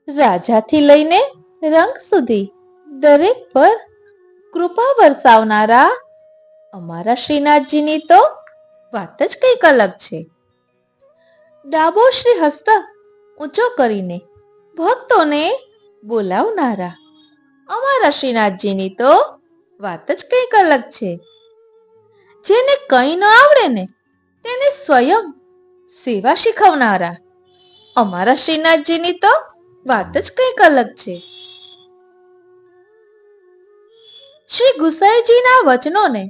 રાજાથી લઈને રંગ સુધી દરેક પર કૃપા વરસાવનારા અમારા શ્રીનાથજીની તો વાત જ કંઈક અલગ છે. ડાબો શ્રી હસ્ત ઊંચો કરીને ભક્તોને બોલાવનારા અમારા શ્રીનાથજીની તો વાત જ કંઈક અલગ છે. જેને કંઈ ન આવડે ને તેને સ્વયં સેવા શીખવનારા અમારા શ્રીનાથજીની તો વાત જ કંઈક અલગ છે. શ્રી ગુસાઈજીના વચનોને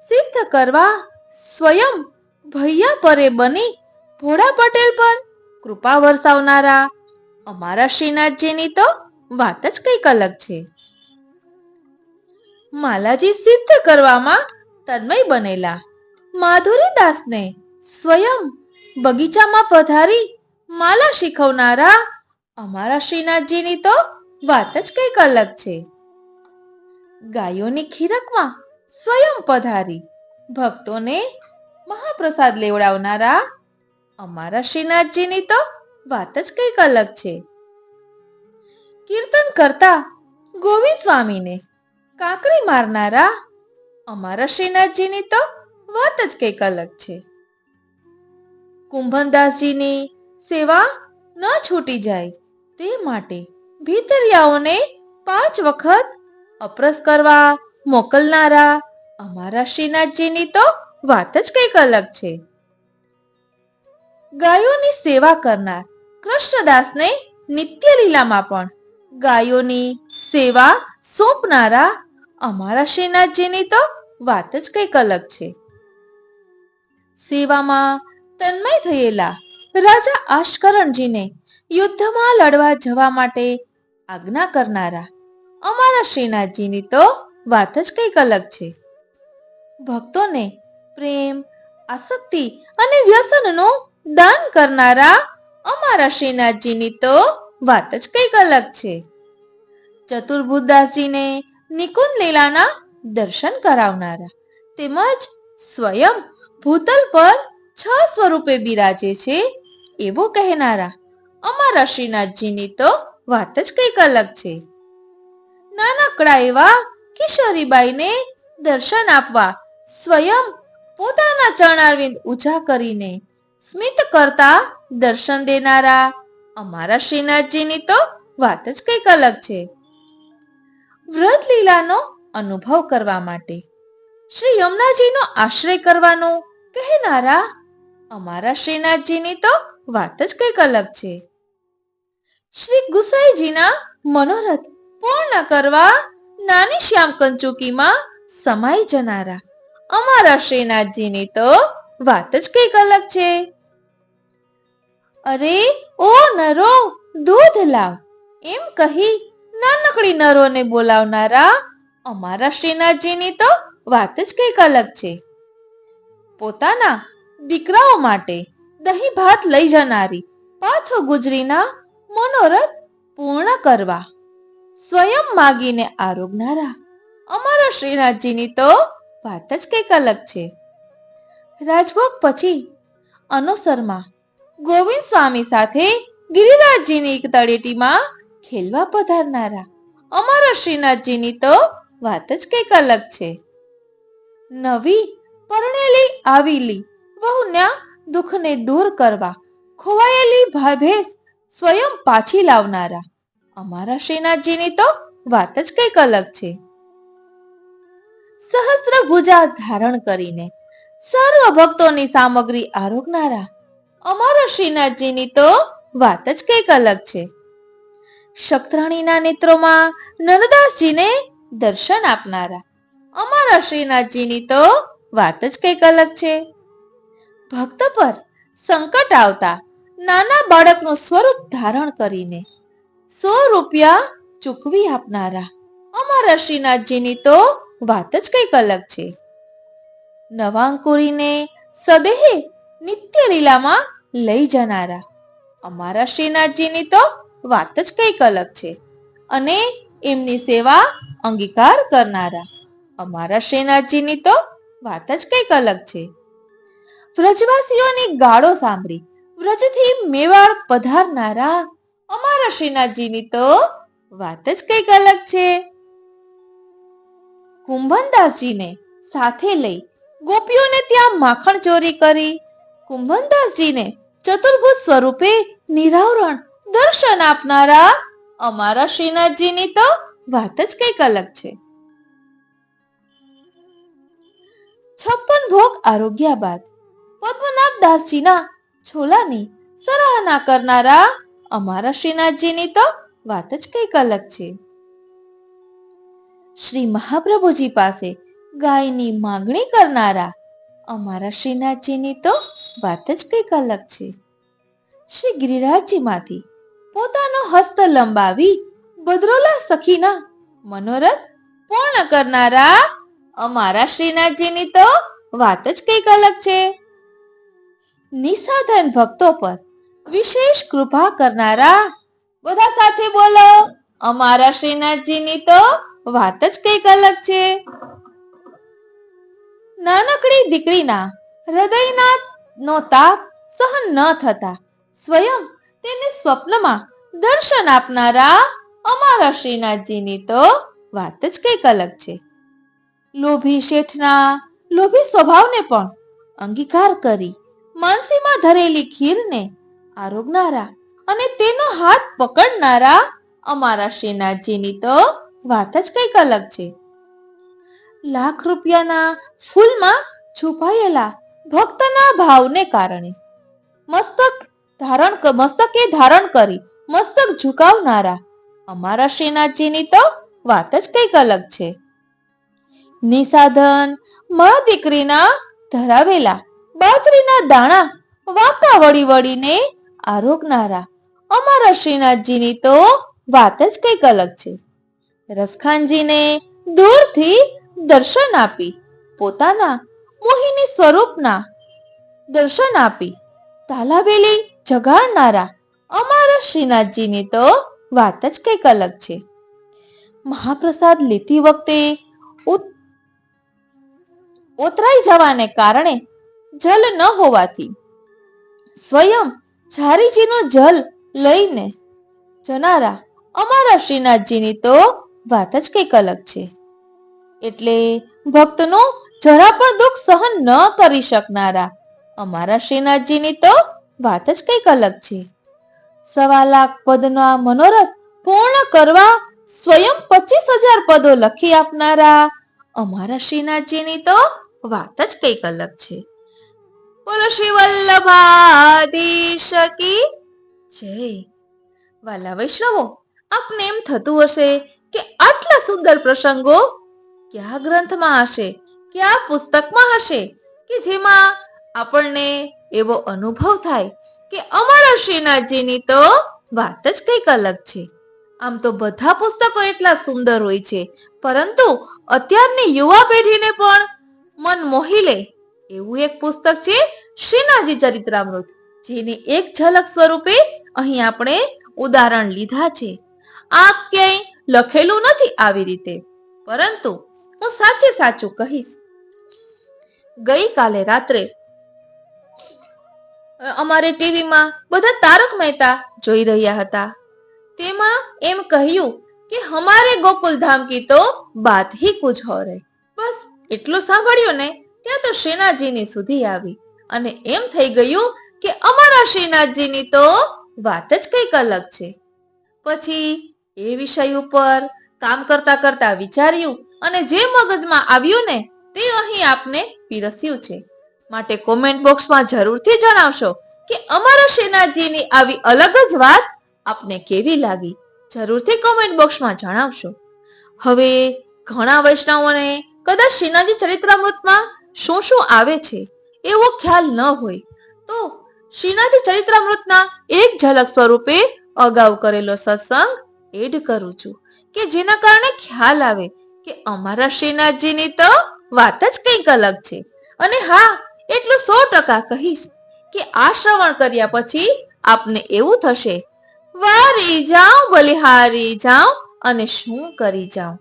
સિદ્ધ કરવા સ્વયં ભૈયા પરે બની ભોળા પટેલ પર કૃપા વરસાવનારા અમારા શ્રીનાથજીની તો વાત જ કંઈક અલગ છે. માલાજી સિદ્ધ કરવામાં તન્મય બનેલા માધુરીદાસને સ્વયં બગીચામાં પધારી માલા શીખવનારા અમારા શ્રીનાથજીની તો વાત જ કંઈક અલગ છે. ગાયોની ખીરકમાં સ્વયં પધારી ભક્તોને મહાપ્રસાદ લેવડાવનારા અમારા શ્રીનાથજીની તો વાત જ કંઈક અલગ છે. કીર્તન કરતા ગોવિંદ સ્વામીને કાંકરી મારનારા અમારા શ્રીનાથજીની તો વાત જ કંઈક અલગ છે. કુંભનદાસજીની સેવા ન છૂટી જાય તે માટે ભીતરિયાઓને 5 વખત અપરસ કરવા મોકલનારા અમારા શ્રીનાથજીની તો વાત જ કંઈક અલગ છે. ગાયોની સેવા કરનાર કૃષ્ણદાસને નિત્ય લીલામાં પણ ગાયોની સેવા સોંપનારા અમારા શ્રીનાથજીની તો વાત જ કંઈક અલગ છે. સેવામાં તન્મય થયેલા રાજા આશ્કરણજીને યુદ્ધમાં લડવા જવા માટે આજ્ઞા કરનારા અમારા શ્રીનાથજીની તો વાત જ કંઈક અલગ છે. ભક્તોને પ્રેમ, આસક્તિ અને વ્યસનનું દાન કરનારા અમારા શ્રીનાથજીની તો વાત જ કંઈક અલગ છે. ચતુર્ભુજદાસજીને નિકુંજ લીલાના દર્શન કરાવનારા તેમજ સ્વયં ભૂતલ પર 6 સ્વરૂપે બિરાજે છે એવું કહેનારા અમારા શ્રીનાથજીની તો વાત જ કંઈક અલગ છે. નાનકડા એવા કિશોરીબાઈને દર્શન આપવા સ્વયં પોતાના ચરણારવિંદ ઊંચા કરીને સ્મિત કરતા દર્શન દેનારા અમારા શ્રીનાથજીની તો વાત જ કંઈક અલગ છે. વ્રત લીલાનો અનુભવ કરવા માટે શ્રી યમુનાજીનો આશ્રય કરવાનો કહેનારા અમારા શ્રીનાથજીની તો વાત જ કંઈક અલગ છે. શ્રી ગુસાઈજીના મનોરથ પૂર્ણ કરવા નાની શ્યામ કંચુકીમાં સમાઈ જનારા અમારા શ્રીનાથજીની તો વાત જ કંઈક અલગ છે. અરે ઓ નરો દૂધ લાવ એમ કહી નાનકડી નરોને બોલાવનારા અમારા શ્રીનાથજીની તો વાત જ કંઈક અલગ છે. પોતાના દીકરાઓ માટે દહીં ભાત લઈ જનારી પાથો ગુજરીના મનોરથ પૂર્ણ કરવા સ્વયં માગીને આરોગનારા અમારા શ્રીનાથજીની તો વાત જ કંઈક અલગ છે. રાજભોગ પછી અનુસરમાં ગોવિંદ સ્વામી સાથે ગિરિરાજજીની તળેટીમાં ખેલવા પધારનારા અમારા શ્રીનાથજીની તો વાત જ કંઈક અલગ છે. નવી પરણેલી આવેલી વહુના દુઃખને દૂર કરવા ખોવાયેલી ભાભેસ સ્વયં પાછી લાવનારા અમારા શ્રીનાથજીની તો વાત જ કંઈક અલગ છે. સહસ્ત્ર ભુજા ધારણ કરીને સર્વ ભક્તોની સામગ્રી આરોગનારા અમારા શ્રીનાથજીની તો વાત જ કંઈક અલગ છે. શક્તરાણીના નેત્રોમાં નરદાસજીને દર્શન આપનારા અમારા શ્રીનાથજીની તો વાત જ કંઈક અલગ છે. ભક્ત પર સંકટ આવતા નાના બાળકનું સ્વરૂપ ધારણ કરીને 100 રૂપિયા ચૂકવી આપનારા અમારા શ્રીનાથજીની તો વાત જ કંઈક અલગ છે. નવાંકુરીને સદેહે નિત્ય લીલામાં લઈ જનારા અમારા શ્રીનાથજીની તો વાત જ કંઈક અલગ છે. અને એમની સેવા અંગીકાર કરનારા અમારા શ્રીનાથજીની તો વાત જ કંઈક અલગ છે. વ્રજવાસીઓની ગાળો સાંભળી વ્રજથી મેવાડ પધારનારા અમારા શ્રીનાથજીની તો વાત જ કઈક અલગ છે. કુંભનદાસજીને સાથે લઈ ગોપીઓને ત્યાં માખણ ચોરી કરી કુંભનદાસજીને ચતુર્ભુજ સ્વરૂપે નિરાવરણ દર્શન આપનારા અમારા શ્રીનાથજીની તો વાત જ કઈક અલગ છે. 56 ભોગ આરોગ્યા બાદ પદ્મનાભદાસજીના છોલાની સરાહના કરનારા અમારા શ્રીનાથજીની તો વાત જ કઈક અલગ છે. શ્રી મહાપ્રભુજી પાસે ગાયની માંગણી કરનારા અમારા શ્રીનાથજીની તો વાત જ કઈક અલગ છે. શ્રી ગિરિરાજજીમાંથી પોતાનો હસ્ત લંબાવી બદરોલા સખીના મનોરથ પૂર્ણ કરનારા અમારા શ્રીનાથજીની તો વાત જ કઈક અલગ છે. નિસાધન ભક્તો પર વિશેષ કૃપા કરનારા, બધા સાથે બોલો, અમારા શ્રીનાથજીની તો વાત જ કઈક અલગ છે. નાનકડી દીકરીના હૃદયના નો તાપ સહન ન થતા સ્વયં તેને સ્વપ્નમાં દર્શન આપનારા અમારા શ્રીનાથજીની તો વાત જ કઈક અલગ છે. લોભી શેઠના લોભી સ્વભાવને પણ અંગીકાર કરી માનસીમાં ધરેલી ખીરને આરોગનારા અને તેનો હાથ પકડનારા અમારા શ્રીનાથજીની તો વાત જ કઈક અલગ છે. લાખ રૂપિયાના ફૂલમાં છુપાયેલા ભક્તના ભાવને કારણે મસ્તકે ધારણ કરી મસ્તક ઝુકાવનારા અમારા શ્રીનાથજીની તો વાત જ કઈક અલગ છે. નિસાધન મા દીકરીના ધરાવેલા બાજરીના દાણા વાંકા વળી વળીને આરોગનારા અમારા શ્રીનાથજીની તો વાત જ કઈક અલગ છે. રસખાનજીને દૂરથી દર્શન આપી પોતાના મોહિની સ્વરૂપના દર્શન આપી તાલાવેલી જગાડનારા અમારા શ્રીનાથજીની તો વાત જ કઈક અલગ છે. મહાપ્રસાદ લેતી વખતે ઓતરાઈ જવાને કારણે જલ ન હોવાથી સ્વયં ઝારીજીનું જલ લઈને જનારા અમારા શ્રીનાથજીની તો વાત જ કઈક અલગ છે. એટલે ભક્તનું જરા પણ દુઃખ સહન ન કરી શકનારા અમારા શ્રીનાથજીની તો વાત જ કઈક અલગ છે. 1.25 લાખ પદના મનોરથ પૂર્ણ કરવા સ્વયં 25,000 પદો લખી આપનારા અમારા શ્રીનાથજીની તો વાત જ કઈક અલગ છે. બોલો શ્રી વલ્લભાધીશ કી જય. વાલા વૈષ્ણવો, આપને એમ થતું હશે કે આટલા સુંદર પ્રસંગો કયા ગ્રંથમાં હશે, કયા પુસ્તકમાં હશે કે જેમાં આપણને એવો અનુભવ થાય કે અમારા શ્રીનાથજીની તો વાત જ કઈક અલગ છે. આમ તો બધા પુસ્તકો એટલા સુંદર હોય છે, પરંતુ અત્યારની યુવા પેઢીને પણ મન મોહી લે એવું એક પુસ્તક છે શ્રીનાથજી ચરિત્રામૃત, જેની એક ઝલક સ્વરૂપે અહીં આપણે ઉદાહરણ લીધા છે. આ ક્યાંય લખેલું નથી આવી રીતે, પરંતુ હું સાચે સાચું કહીશ. ગઈકાલે રાત્રે અમારે ટીવીમાં બધા તારક મહેતા જોઈ રહ્યા હતા. તેમાં એમ કહ્યું કે હમારે ગોકુલ ધામ કી તો બાત હી કુછ હો રહી. બસ એટલું સાંભળ્યું ને ત્યાં તો શ્રીનાથજીની સુધી આવી અને એમ થઈ ગયું કે અમારા શ્રીનાથજીની તો વાત જ કઈક અલગ છે. પછી એ વિષય ઉપર કામ કરતા કરતા વિચાર્યું અને જે મગજમાં આવ્યું ને તે અહીં આપને પીરસ્યું છે. માટે કોમેન્ટ બોક્સમાં જરૂરથી જણાવશો કે અમારા શ્રીનાથજીની આવી અલગ જ વાત આપને કેવી લાગી. જરૂરથી કોમેન્ટ બોક્સમાં જણાવશો. હવે ઘણા વૈષ્ણવોને કદાચ શ્રીનાથજી ચરિત્રામૃતમાં શું શું આવે છે એવો ખ્યાલ ન હોય, તો શ્રીનાથજી ચરિત્રામૃતના એક ઝલક સ્વરૂપે અગાઉ કરેલો સત્સંગ એડ કરું છું કે જેના કારણે ખ્યાલ આવે કે અમારા શ્રીનાથજીની તો વાત જ કંઈક અલગ છે. અને હા, એટલું 100% કહીશ કે આ શ્રવણ કર્યા પછી આપને એવું થશે, વારી જાઉં બલિહારી જાઉં અને શું કરી જાઉં.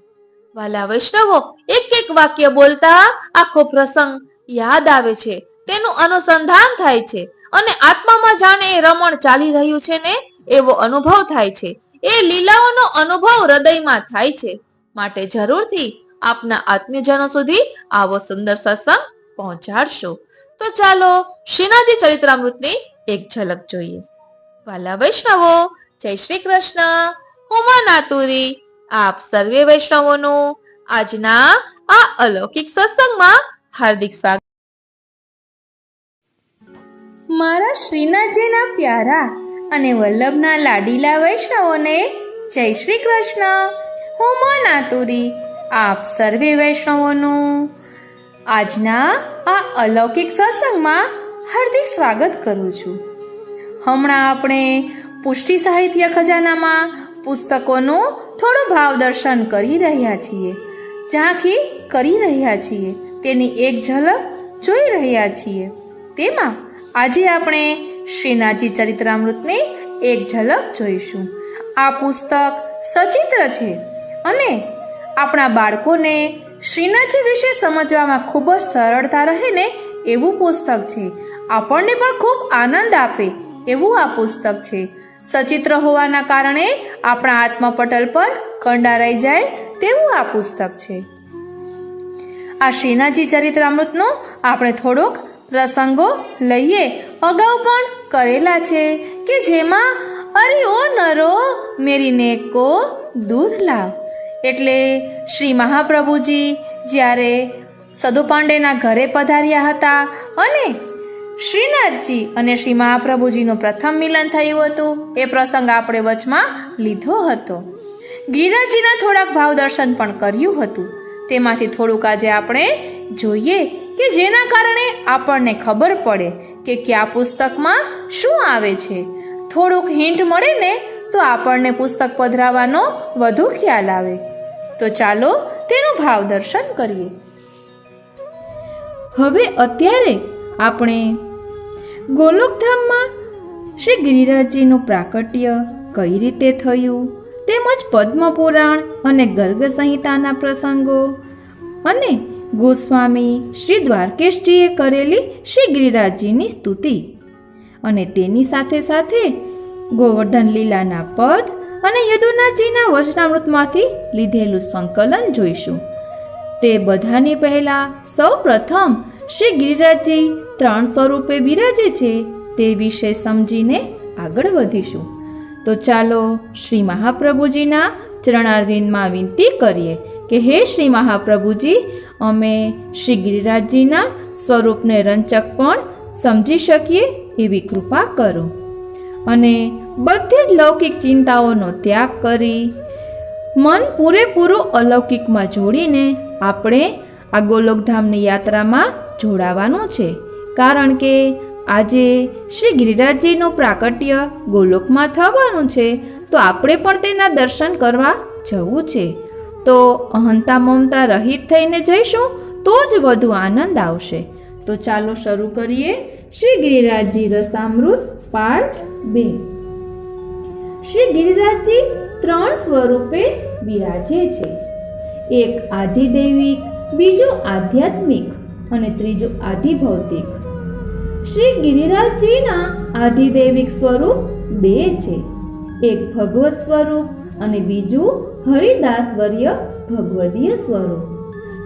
વાલા વૈષ્ણવો, એક એક વાક્ય બોલતા આખો પ્રસંગ યાદ આવે છે, તેનું અનુસંધાન થાય છે અને આત્મામાં જાણે એ રમણ ચાલી રહ્યું છે ને એવો અનુભવ થાય છે. એ લીલાઓનો અનુભવ હૃદયમાં થાય છે. માટે જરૂરથી આપના આત્મીયજનો સુધી આવો સુંદર સત્સંગ પહોંચાડશો. તો ચાલો શ્રીનાથજી ચરિત્રામૃતની એક ઝલક જોઈએ. વાલા વૈષ્ણવો, જય શ્રી કૃષ્ણ. હું માં નાતુરી આપ સર્વે વૈષ્ણવોનું આજના આ અલૌકિક સત્સંગમાં હાર્દિક સ્વાગત. મારા શ્રીનાથજીના પ્યારા અને વલ્લભના લાડીલા વૈષ્ણવોને જય શ્રી કૃષ્ણ. હું માં નાતુરી આપ સર્વે વૈષ્ણવોનું આજના આ અલૌકિક સત્સંગમાં હાર્દિક સ્વાગત કરું છું. હમણાં આપણે પુષ્ટિ સાહિત્ય ખજાનામાં પુસ્તકોનું થોડું ભાવ દર્શન કરી રહ્યા છીએ, ઝાંખી કરી રહ્યા છીએ, તેની એક ઝલક જોઈ રહ્યા છીએ. તેમાં આજે આપણે શ્રીનાથજી ચરિત્રામૃતની એક ઝલક જોઈશું. આ પુસ્તક સચિત્ર છે અને આપણા બાળકોને શ્રીનાથજી વિશે સમજવામાં ખૂબ જ સરળતા રહે ને એવું પુસ્તક છે. આપણને પણ ખૂબ આનંદ આપે એવું આ પુસ્તક છે. સચિત્ર હોવાના કારણે આપણા આત્મપટલ પર કંડારાઈ જાય તેવું આ પુસ્તક છે. આ શ્રીનાથજી ચરિત્રામૃતનો આપણે થોડોક પ્રસંગો લઈએ. અગાઉ પણ કરેલા છે કે જેમાં અરે ઓ નરો મેરી નેકો દૂધ લાવ, એટલે શ્રી મહાપ્રભુજી જ્યારે સદુ પાંડેના ઘરે પધાર્યા હતા અને શ્રીનાથજી અને શ્રી મહાપ્રભુજીનું પ્રથમ મિલન થયું હતું. એ પ્રસંગ આપણે વચમાં લીધો હતો. ગિરિરાજજીના થોડાક ભાવ દર્શન પણ કર્યું હતું. તેમાંથી થોડુંક આજે આપણે જોઈએ કે જેના કારણે આપણને ખબર પડે કે કયા પુસ્તકમાં શું આવે છે. થોડુંક હિન્ટ મળે ને તો આપણને પુસ્તક પધરાવવાનો વધુ ખ્યાલ આવે. તો ચાલો તેનું ભાવ દર્શન કરીએ. હવે અત્યારે આપણે ગોલોકધામમાં શ્રી ગિરિરાજજીનું પ્રાકટ્ય કઈ રીતે થયું તેમજ પદ્મપુરાણ અને ગર્ગ સંહિતાના પ્રસંગો અને ગોસ્વામી શ્રી દ્વારકેશજીએ કરેલી શ્રી ગિરિરાજજીની સ્તુતિ અને તેની સાથે સાથે ગોવર્ધન લીલાના પદ અને યદુનાથજીના વચનામૃતમાંથી લીધેલું સંકલન જોઈશું. તે બધાની પહેલા સૌ પ્રથમ શ્રી ગિરિરાજજી 3 સ્વરૂપે બિરાજે છે તે વિશે સમજીને આગળ વધીશું. તો ચાલો શ્રી મહાપ્રભુજીના ચરણારવિંદમાં વિનંતી કરીએ કે હે શ્રી મહાપ્રભુજી, અમે શ્રી ગિરિરાજજીના સ્વરૂપને રંચક પણ સમજી શકીએ એવી કૃપા કરો અને બધી જ લૌકિક ચિંતાઓનો ત્યાગ કરી મન પૂરેપૂરું અલૌકિકમાં જોડીને આપણે આ ગોલોકધામની યાત્રામાં જોડાવાનું છે. કારણ કે આજે શ્રી ગિરિરાજજીનું પ્રાકટ્ય ગોલોકમાં થવાનું છે, તો આપણે પણ તેના દર્શન કરવા જવું છે. તો અહંતા મમતા રહિત થઈને જઈશું તો જ વધુ આનંદ આવશે. તો ચાલો શરૂ કરીએ શ્રી ગિરિરાજજી રસામૃત પાર્ટ 2. શ્રી ગિરિરાજજી 3 સ્વરૂપે બિરાજે છે. એક આધિદૈવિક, બીજું આધ્યાત્મિક અને ત્રીજું આધિભૌતિક. શ્રી ગિરિરાજજીના આધિદૈવિક સ્વરૂપ 2 છે. એક ભગવત સ્વરૂપ અને બીજું હરિદાસવર્ય ભગવદીય સ્વરૂપ.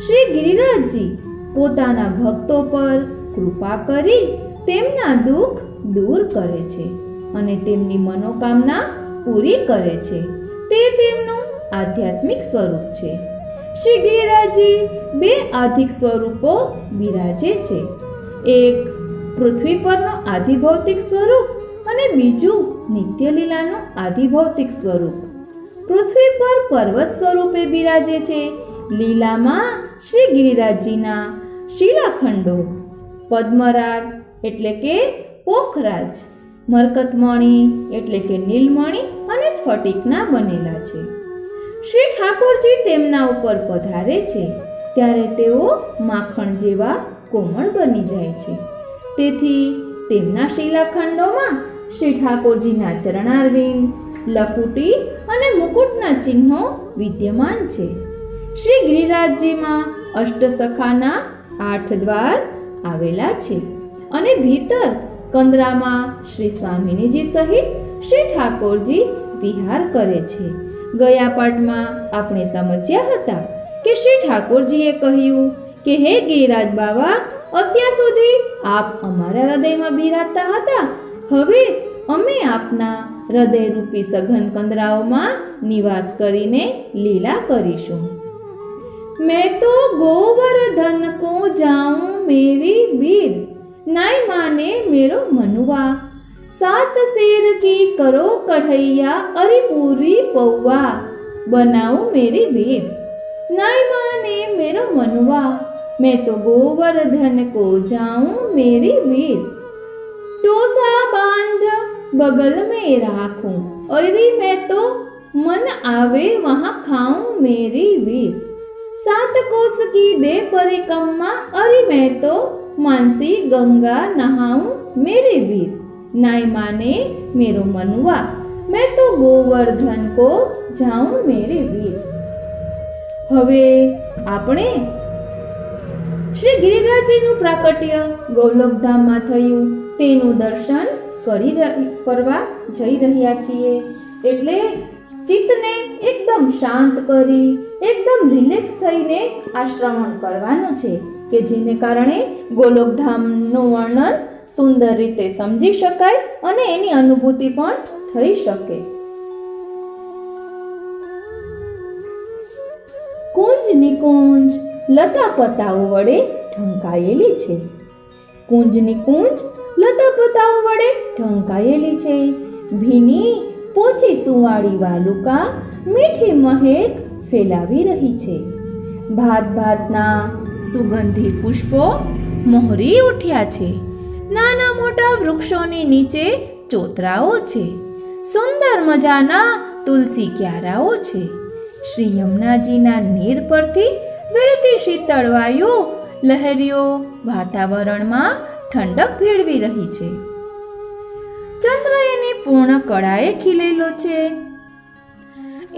શ્રી ગિરિરાજજી પોતાના ભક્તો પર કૃપા કરી તેમના દુઃખ દૂર કરે છે અને તેમની મનોકામના પૂરી કરે છે. તે તેમનું આધ્યાત્મિક સ્વરૂપ છે. શ્રી ગિરિરાજજી 2 આધિક સ્વરૂપો બિરાજે છે. એક પૃથ્વી પરનું આધિભૌતિક સ્વરૂપ અને બીજું નિત્યલીલાનું આધિભૌતિક સ્વરૂપ. પૃથ્વી પર પર્વત સ્વરૂપે બિરાજે છે. લીલામાં શ્રી ગિરિરાજજીના શિલાખંડો પદ્મરાગ એટલે કે પોખરાજ, મરકતમણી એટલે કે નીલમણી અને સ્ફટિકના બનેલા છે. શ્રી ઠાકોરજી તેમના ઉપર પધારે છે ત્યારે તેઓ માખણ જેવા કોમળ બની જાય છે. તેથી તેમના શિલાખંડોમાં શ્રી ઠાકોરજીના ચરણારવિંદ, લકુટી અને મુકુટના ચિહ્નો વિદ્યમાન છે. શ્રી ગિરિરાજજીમાં અષ્ટસખાના 8 દ્વાર આવેલા છે અને ભીતર કંદરામાં શ્રી સ્વામિનીજી સહિત શ્રી ઠાકોરજી વિહાર કરે છે. ગયા પાઠમાં આપણે સમજ્યા હતા કે શ્રી ઠાકોરજીએ કહ્યું કે હે ગિરિરાજ બાવા, અત્યાર સુધી આપ અમારા હૃદયમાં બિરાજતા હતા, હવે અમે આપના હૃદયરૂપી સઘન કંદરાઓમાં નિવાસ કરીને લીલા કરીશું. मैं तो गोवर्धन को जाऊं मेरी वीर, नाई माने मेरो मनुआ, सात शेर की करो कढ़ैया, अरे पूरी पौवा, बनाऊं मेरी वीर, नाई माने मेरो मनुआ, मैं तो गोवर्धन को जाऊं मेरी वीर, टोसा बांध बगल में राखूं, अरे मैं तो मन आवे वहां खाऊं मेरी वीर, सात कोस की दे परिक्रमा, अरे मैं तो मानसी गंगा नहाऊं मेरे वीर, नाई माने मेरो मनुआ, मैं तो गोवर्धन को जाऊं मेरे वीर. હવે આપણે શ્રી ગિરિરાજજીનું પ્રાકટ્ય ગોલોકધામમાં થયું તેનું દર્શન કરવા જઈ રહ્યા છીએ. એટલે ચિત્તને એકદમ શાંત કરી એકદમ રિલેક્સ થઈને આ શ્રવણ કરવાનું છે કે જેને કારણે ગોલોકધામનું વર્ણન સુંદર રીતે સમજી શકાય અને એની અનુભૂતિ પણ થઈ શકે. કુંજ નિકુંજ લતા પતાઓ વડે ઢંકાયેલી છે. કુંજની કુંજ લતા પતાઓ વડે ઢંકાયેલી છે. ભીની પોચી સુવાળી વાલુકા મીઠી મહેક ફેલાવી રહી છે. ભાત ભાતના સુગંધી પુષ્પો મોહરી ઉઠ્યા છે. નાના મોટા વૃક્ષોની નીચે ચોતરાઓ છે. સુંદર મજાના તુલસી ક્યારાઓ છે. શ્રી યમુનાજીના નીર પરથી વહેતી શીતળ વાયુ લહેરીઓ વાતાવરણમાં ઠંડક ભેળવી રહી છે. ચંદ્ર એની પૂર્ણ કળાએ ખીલેલો છે.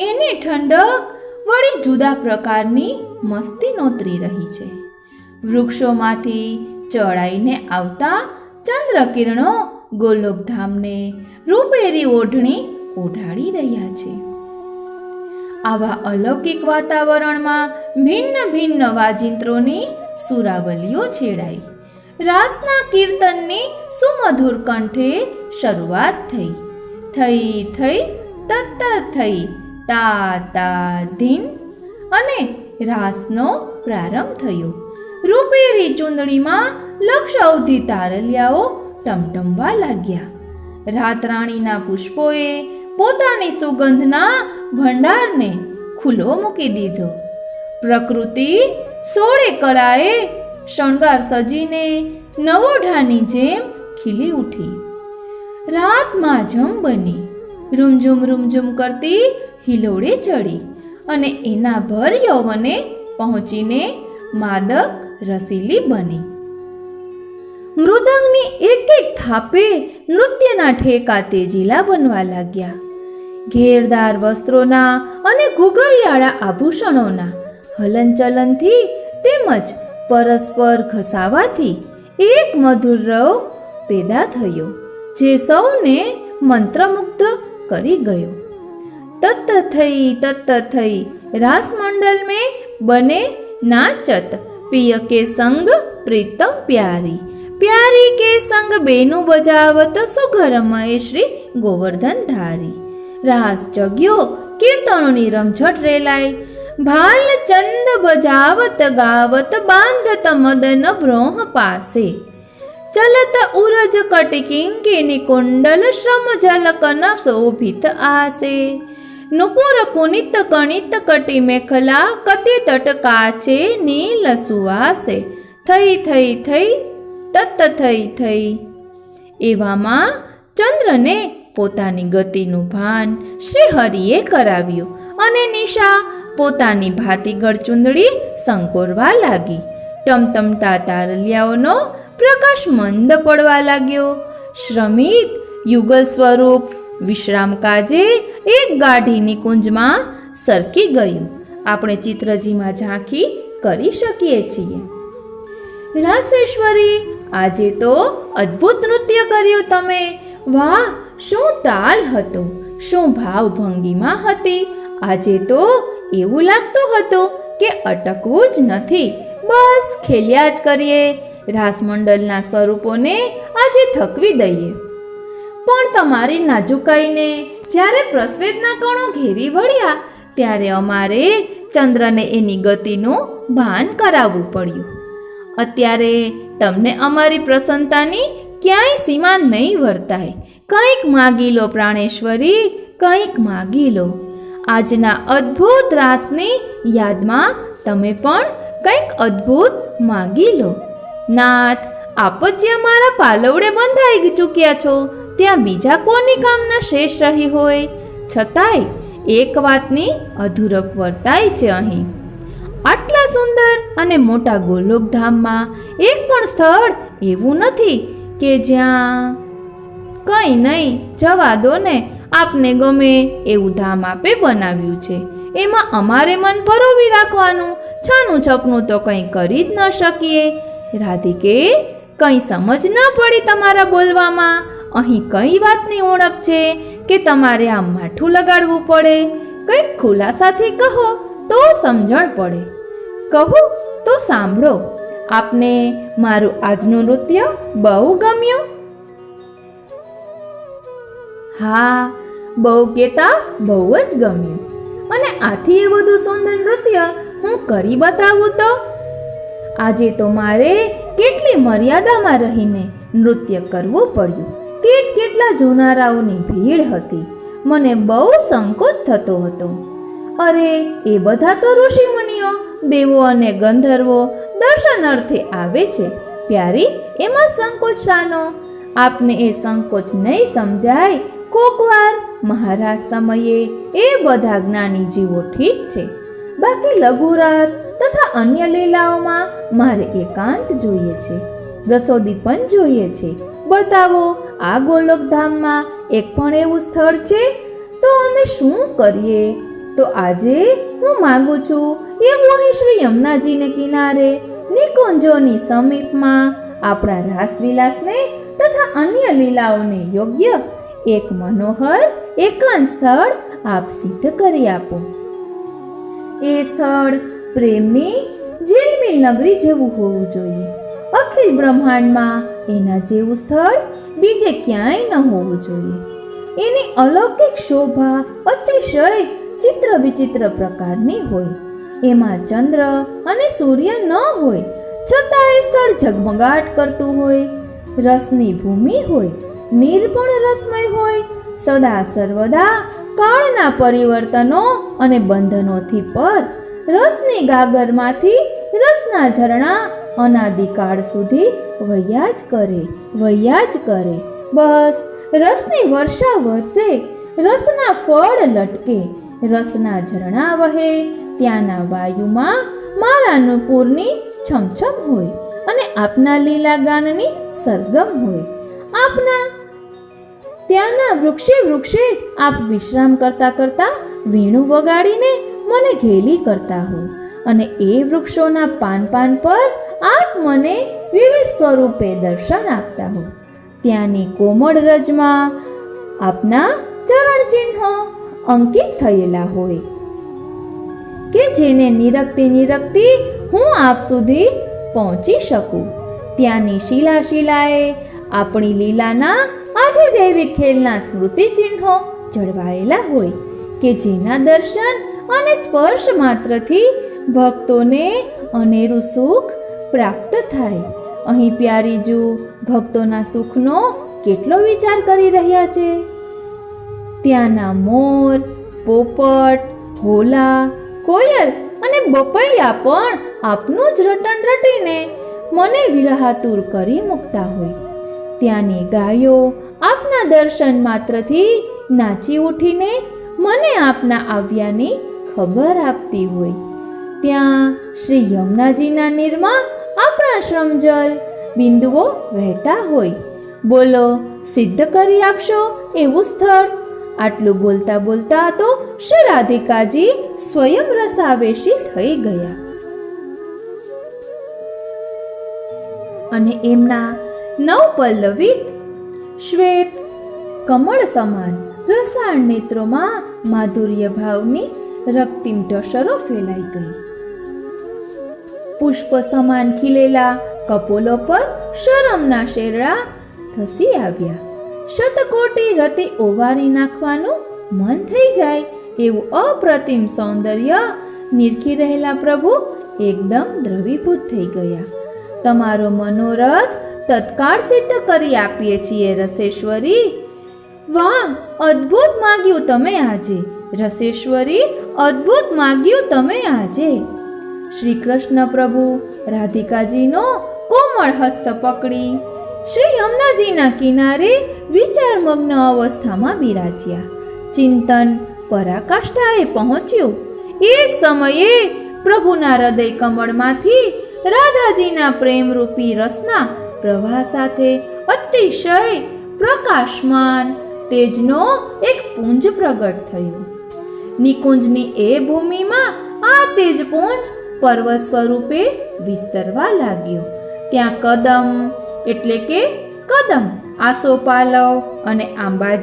એની ઠંડક વળી જુદા પ્રકારની મસ્તી નોતરી રહી છે. વૃક્ષોમાંથી ચડાઈને આવતા ચંદ્ર કિરણો ગોલોકધામને રૂપેરી ઓઢણી ઓઢાડી રહ્યા છે. આવા અલૌકિક વાતાવરણમાં ભિન્ન ભિન્ન વાજિંત્રોની સુરાવલીઓ છેડાઈ. રાસના કીર્તનની સુમધુર કંઠે શરૂઆત થઈ. થઈ થઈ તત્ત થઈ તા તા ધીન અને રાસનો પ્રારંભ થયો. રૂપેરી ચૂંદડીમાં લક્ષૌધી તારલિયાઓ ટમટમવા લાગ્યા. રાતરાણીના પુષ્પોએ પોતાની સુગંધના ભંડારને ખુલ્લો મૂકી દીધો. પ્રકૃતિ સોળે કળાએ શણગાર સજીને નવોઢાની જેમ ખીલી ઉઠી. રાત માઝમ બની રૂમઝુમ રૂમઝુમ કરતી હિલોળે ચડી અને એના ભર યૌવને પહોંચીને માદક રસીલી બની. મૃદંગની એક એક થાપે નૃત્યના ઠેકા તેજીલા બનવા લાગ્યા. ઘેરદાર વસ્ત્રોના અને ઘૂઘરિયાળા આભૂષણોના હલનચલનથી તેમજ પરસ્પર ઘસાવાથી એક મધુર રવ પેદા થયો જે સૌને મંત્રમુગ્ધ કરી ગયો. તત્ત થઈ રાસમંડલ में बने नाचत पिय के संग प्रीतम प्यारी, प्यारी के संग बेनु बजावत सुघरमय श्री गोवर्धन धारी. રાસ જગ્યો કીર્તનોની રમઝટ રેલાય. ભાલ ચંદ બજાવત ગાવત બાંધત મદન બ્રોહ પાસે. ચલત ઉરજ કટિકિંકિની કુંડલ શ્રમ જલકન શોભિત આસે. નુપુર પુનિત કણિત કટી મેખલા કતિ તટ કાચે નીલ સુવાસે. થઈ થઈ થઈ તત્ત થઈ. એવામાં ચંદ્રને પોતાની ગતિનું ભાન શ્રી હરિએ કરાવ્યું અને નિશા પોતાની ભાતીગળ ચૂંદડી સંકોરવા લાગી. ટમટમતા તારલિયાઓનો પ્રકાશ મંદ પડવા લાગ્યો. શ્રમિત યુગલ સ્વરૂપ વિશ્રામ કાજે એક ગાઢીની કુંજમાં સરકી ગયું. આપણે ચિત્રજીમાં ઝાંખી કરી શકીએ છીએ. રાસેશ્વરી, આજે તો અદ્ભુત નૃત્ય કર્યું તમે. વાહ, શું તાલ હતો, શું ભાવભંગીમાં હતી. આજે તો એવું લાગતું હતું કે અટકવું જ નથી, બસ ખેલ્યા જ કરીએ, રાસમંડળના સ્વરૂપોને આજે થકવી દઈએ. પણ તમારી નાજુકાઈને જ્યારે પ્રસ્વેદના કણો ઘેરી વળ્યા ત્યારે અમારે ચંદ્રને એની ગતિનું ભાન કરાવવું પડ્યું. અત્યારે તમને અમારી પ્રસન્નતાની ક્યાંય સીમા નહીં વર્તાય. કંઈક માગી લો પ્રાણેશ્વરી, કંઈક માગી લો. આજના અદ્ભુત રાસની યાદમાં તમે પણ કંઈક અદ્ભુત માગી લો. નાથ, આપ જ જે અમારા પાલવડે બંધાઈ ચૂક્યા છો, ત્યાં બીજા કોની કામના શેષ રહી હોય? છતાંય એક વાતની અધૂરપ વર્તાય છે અહીં. આટલા સુંદર અને મોટા ગોલોકધામમાં એક પણ સ્થળ એવું નથી કે જ્યાં કંઈ નહીં, જવા દો ને, આપને ગમે એવું ધામ આપે બનાવ્યું છે, એમાં અમારે મન પરોવી રાખવાનું, છાનું છપનું તો કંઈ કરી જ ન શકીએ. રાધિકે, કંઈ સમજ ન પડી તમારા બોલવામાં. અહીં કઈ વાતની ઓળખ છે કે તમારે આમ માઠું લગાડવું પડે? કંઈક ખુલાસાથી કહો તો સમજણ પડે. કહું તો સાંભળો. આપને મારું આજનું નૃત્ય બહુ ગમ્યું? હા, બહુ કેતા બહુ જ ગમ્યું. અને આથી એ બધું સુંદર નૃત્ય હું કરી બતાવું તો? આજે તો મારે કેટલી મર્યાદામાં રહીને નૃત્ય કરવું પડ્યું. કેટલા જોનારાઓની ભીડ હતી. મને બહુ સંકોચ થતો હતો. અરે, એ બધા તો ઋષિમુનિઓ, દેવો અને ગંધર્વો દર્શનાર્થે આવે છે. પ્યારી, એમાં સંકોચ શાનો? આપને એ સંકોચ નહીં સમજાય. કોકવાર મહારાજ સમયે એ બધા જ્ઞાની જીવો ઠીક છે, બાકી લઘુરાસ તથા અન્ય લીલાઓમાં મારે એકાંત જોઈએ છે, રસોદીપન જોઈએ છે. બતાવો, આ ગોલોકધામમાં એક પણ એવું સ્થળ છે? તો અમે શું કરીએ? તો આજે હું માંગુ છું એવું અહીં શ્રી યમુનાજીને કિનારે નિકુંજોની સમીપમાં આપણા રાસવિલાસને તથા અન્ય લીલાઓને યોગ્ય એક મનોહર એકાંત સ્થળ આપ સિદ્ધ કરી આપો. એ સ્થળ પ્રેમની ઝિલમિલ નગરી જેવું હોવું જોઈએ. અખિલ બ્રહ્માંડમાં એના જેવું સ્થળ બીજે ક્યાંય ન હોવું જોઈએ. એની અલૌકિક શોભા અતિશય ચિત્ર વિચિત્ર પ્રકારની હોય. એમાં ચંદ્ર અને સૂર્ય ન હોય, છતાં એ સ્થળ ઝગમગાટ કરતું હોય. રસની ભૂમિ હોય, નિર્પણ રસમય હોય. સદા સર્વદા કાળના પરિવર્તનો અને બંધનોથી પર રસની ગાગરમાંથી રસના ઝરણા અનાદિકાળ સુધી વહ્યા જ કરે. બસ રસની વર્ષા વરસે, રસના ફળ લટકે, રસના ઝરણા વહે. ત્યાંના વાયુમાં મારા નુપુરની છમછમ હોય અને આપના લીલા ગાનની સરગમ હોય. આપના ત્યાંના વૃક્ષે આપ વિશ્રામ કરતા કરતા વીણું વગાડીને મને ઘેલી કરતા હો અને એ વૃક્ષોના પાન પર આપ મને વિવિધ સ્વરૂપે દર્શન આપતા હો. ત્યાંની કોમળ રજમાં આપના ચરણ ચિહ્નો અંકિત થયેલા હોય કે જેને નિરખતી હું આપ સુધી પહોંચી શકું. ત્યાંની શિલાએ આપણી લીલાના આધિદૈવિક ખેલના સ્મૃતિ ચિહ્નો જળવાયેલા હોય કે જેના દર્શન અને સ્પર્શ માત્રથી ભક્તોને અનેરું સુખ પ્રાપ્ત થાય. અહીં પ્યારીજુ ભક્તોના સુખનો કેટલો વિચાર કરી રહ્યા છે. ત્યાંના મોર, પોપટ, ભોલા, કોયલ અને બપૈયા પણ આપનું જ રટણ રટીને મને વિરહાતુર કરી મૂકતા હોય. ત્યાંની ગાયો આપના દર્શન માત્રથી નાચી ઉઠીને મને આપના આવ્યાની ખબર આપતી હોય. ત્યાં શ્રી યમુનાજીના નીરમાં આપણા શ્રમજલ બિંદુઓ વહેતા હોય. બોલો, સિદ્ધ કરી આપશો એવું સ્થળ? આટલું બોલતા તો શ્રી રાધિકાજી સ્વયં રસાવેશી થઈ ગયા અને એમના નવ પલ્લવિત શ્વેત કમળ સમાન રસાળ નેત્રોમાં માધુર્ય ભાવની રક્તિમ ટસરો ફેલાઈ ગઈ. પુષ્પ સમાન ખીલેલા કપોલો પર શરમના શેરડા ધસી આવ્યા. શતકોટી રતિ ઓવારી નાખવાનું મન થઈ જાય એવું અપ્રતિમ સૌંદર્ય નિરખી રહેલા પ્રભુ એકદમ દ્રવીભૂત થઈ ગયા. તમારો મનોરથ તત્કાળ સિદ્ધ કરી આપીએ છીએ રસેશ્વરી. વાહ, અદ્ભુત માગ્યું તમે આજે રસેશ્વરી, અદ્ભુત માગ્યું તમે આજે. શ્રી કૃષ્ણ પ્રભુ રાધિકાજીનો કોમળ હસ્ત પકડી શ્રી યમુનાજીના કિનારે વિચારમગ્ન અવસ્થામાં બિરાજ્યા. ચિંતન પરાકાષ્ઠાએ પહોંચ્યું. એ જ સમયે પ્રભુના હૃદય કમળમાંથી રાધાજીના પ્રેમરૂપી રસના પ્રવાહ સાથે અતિશય પ્રકાશમાન તેજનો એક પુંજ પ્રગટ થયો. નિકુંજની એ ભૂમિમાં આ તેજપુંજ પર્વત સ્વરૂપે વિસ્તરવા લાગ્યો. ત્યાં કદમ એટલે કે કદમ, આસોપાલવ અને આંબા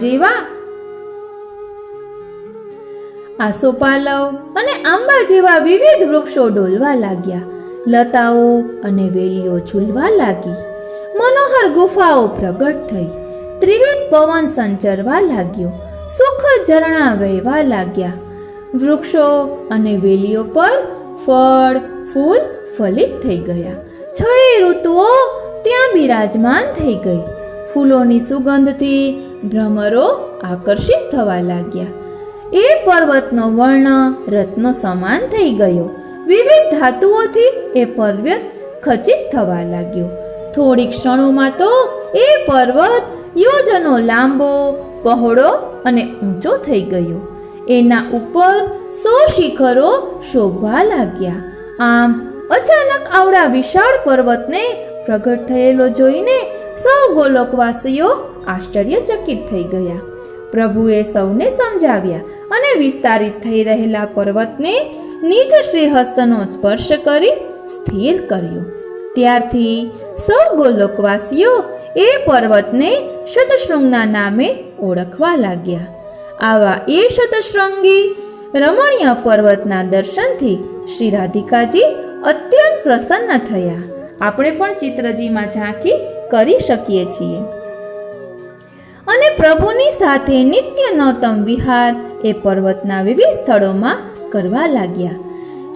જેવા વિવિધ વૃક્ષો ડોલવા લાગ્યા. લતાઓ અને વેલીઓ ઝૂલવા લાગી. મનોહર ગુફાઓ પ્રગટ થઈ. ત્રિવિધ પવન સંચરવા લાગ્યો. સુખદ ઝરણા વહેવા લાગ્યા. વૃક્ષો અને વેલીઓ પર ફળ ફૂલ ફલિત થઈ ગયા. છએ ઋતુઓ ત્યાં બિરાજમાન થઈ ગઈ. ફૂલોની સુગંધથી ભ્રમરો આકર્ષિત થવા લાગ્યા. એ પર્વતનો વર્ણ રત્નો સમાન થઈ ગયો. વિવિધ ધાતુઓથી એ પર્વત ખચિત થવા લાગ્યો. થોડી ક્ષણોમાં તો એ પર્વત યોજનો લાંબો, પહોળો અને ઊંચો થઈ ગયો. એના ઉપર 100 શિખરો શોભવા લાગ્યા. આમ અચાનક આવડા વિશાળ પર્વતને પ્રગટ થયેલો જોઈને સૌ ગોલોકવાસીઓ આશ્ચર્યચકિત થઈ ગયા. પ્રભુએ સૌને સમજાવ્યા અને વિસ્તારિત થઈ રહેલા પર્વતને નીચ શ્રીહસ્તનો સ્પર્શ કરી સ્થિર કર્યો. ત્યારથી સૌ ગોલોકવાસીઓ એ પર્વતને શતશૃંગના નામે ઓળખવા લાગ્યા. આવા એ શતશૃંગી રમણીય પર્વતના દર્શનથી શ્રી રાધિકાજી અત્યંત પ્રસન્ન થયા. આપણે પણ ચિત્રજીમાં ઝાંખી કરી શકીએ છીએ. અને પ્રભુની સાથે નિત્ય નૌતમ વિહાર એ પર્વતના વિવિધ સ્થળોમાં કરવા લાગ્યા.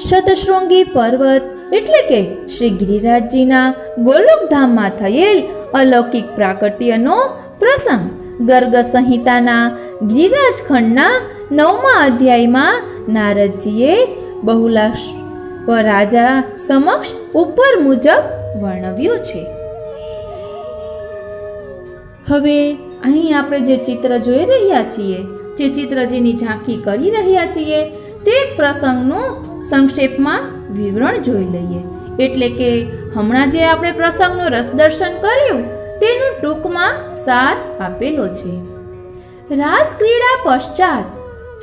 શતશૃંગી પર્વત એટલે કે શ્રી ગિરિરાજજીના ગોલોકધામમાં થયેલ અલૌકિક પ્રાકટ્યનો પ્રસંગ ગર્ગ સંહિતાના ગિરિરાજ ખંડના 9મા અધ્યાયમાં નારદજીએ બહુલાશ્વ રાજા સમક્ષ ઉપર મુજબ વર્ણવ્યો છે. હવે અહીં આપણે જે ચિત્ર જોઈ રહ્યા છીએ, જે ચિત્રજીની ઝાંખી કરી રહ્યા છીએ, તે પ્રસંગનું સંક્ષેપમાં વિવરણ જોઈ લઈએ. એટલે કે હમણાં જે આપણે પ્રસંગનું રસદર્શન કર્યું તેનું ટૂંકમાં સાર આપેલો છે. રાસ ક્રીડા પશ્ચાત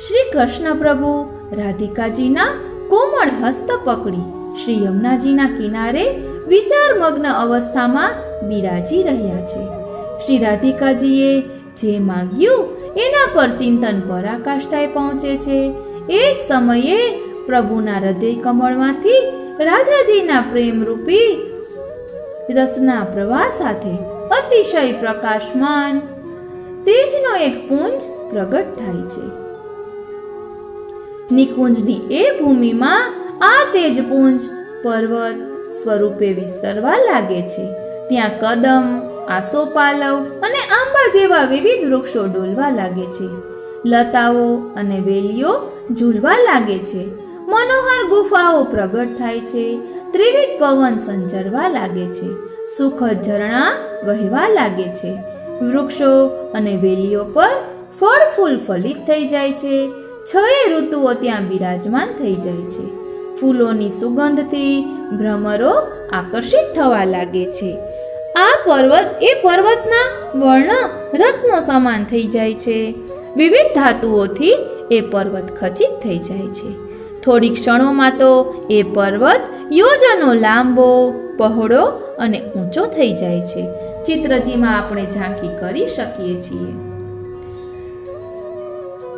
શ્રી કૃષ્ણ પ્રભુ રાધિકાજીના કોમળ હસ્ત પકડી શ્રી યમુનાજીના કિનારે વિચારમગ્ન અવસ્થામાં બિરાજી રહ્યા છે. શ્રી રાધિકાજીએ જે માંગ્યું એના પર ચિંતન પરાકાષ્ઠાએ પહોંચે છે. એ જ સમયે પ્રભુના હૃદય કમળમાંથી રાધાજીના પ્રેમરૂપી રસના પ્રવાહ સાથે અતિશય પ્રકાશમાન તેજનો એક પુંજ પ્રગટ થાય છે. નિકુંજની એ ભૂમિમાં આ તેજપુંજ પર્વત સ્વરૂપે વિસ્તરવા લાગે છે. ત્યાં કદમ, આસોપાલવ અને આંબા જેવા વિવિધ વૃક્ષો ડોલવા લાગે છે. લતાઓ અને વેલીઓ ઝૂલવા લાગે છે. મનોહર ગુફાઓ પ્રગટ થાય છે. ત્રિવિધ પવન સંચરવા લાગે છે. સુખદ ઝરણા વહેવા લાગે છે. વૃક્ષો અને વેલીઓ પર ફળ ફૂલ ફલિત થઈ જાય છે. છએ ઋતુઓ ત્યાં બિરાજમાન થઈ જાય છે. ફૂલોની સુગંધથી ભ્રમરો આકર્ષિત થવા લાગે છે. આ પર્વત એ પર્વતના વર્ણ રત્નો સમાન થઈ જાય છે. વિવિધ ધાતુઓથી એ પર્વત ખચિત થઈ જાય છે. થોડી ક્ષણોમાં તો એ પર્વત યોજનો લાંબો, પહોળો અને ઊંચો થઈ જાય છે. ચિત્રજીમાં આપણે ઝાંખી કરી શકીએ છીએ.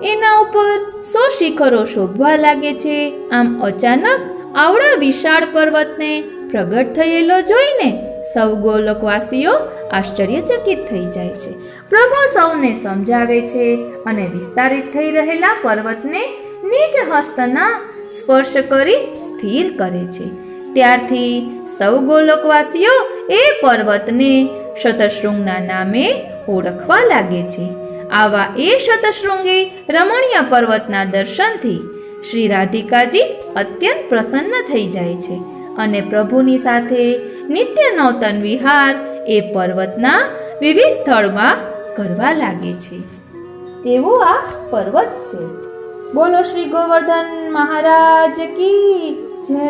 એના ઉપર 100 શિખરો શોભવા લાગે છે. આમ અચાનક આવડા વિશાળ પર્વતને પ્રગટ થયેલો જોઈને સૌ ગોલોકવાસીઓ આશ્ચર્યચકિત થઈ જાય છે. પ્રભુ સૌને સમજાવે છે અને વિસ્તારિત થઈ રહેલા પર્વતને નિજ હસ્તના સ્પર્શ કરી સ્થિર કરે છે. ત્યારથી સૌ ગોલોકવાસીઓ એ પર્વતને શતશૃંગના નામે ઓળખવા લાગે છે. આવા એ શતશૃંગી રમણીય પર્વતના દર્શનથી શ્રી રાધિકાજી અત્યંત પ્રસન્ન થઈ જાય છે અને પ્રભુની સાથે નિત્ય નૌતન વિહાર એ પર્વતના વિવિધ સ્થળમાં કરવા લાગે છે. એવો આ પર્વત છે. બોલો શ્રી ગોવર્ધન મહારાજ કી જય.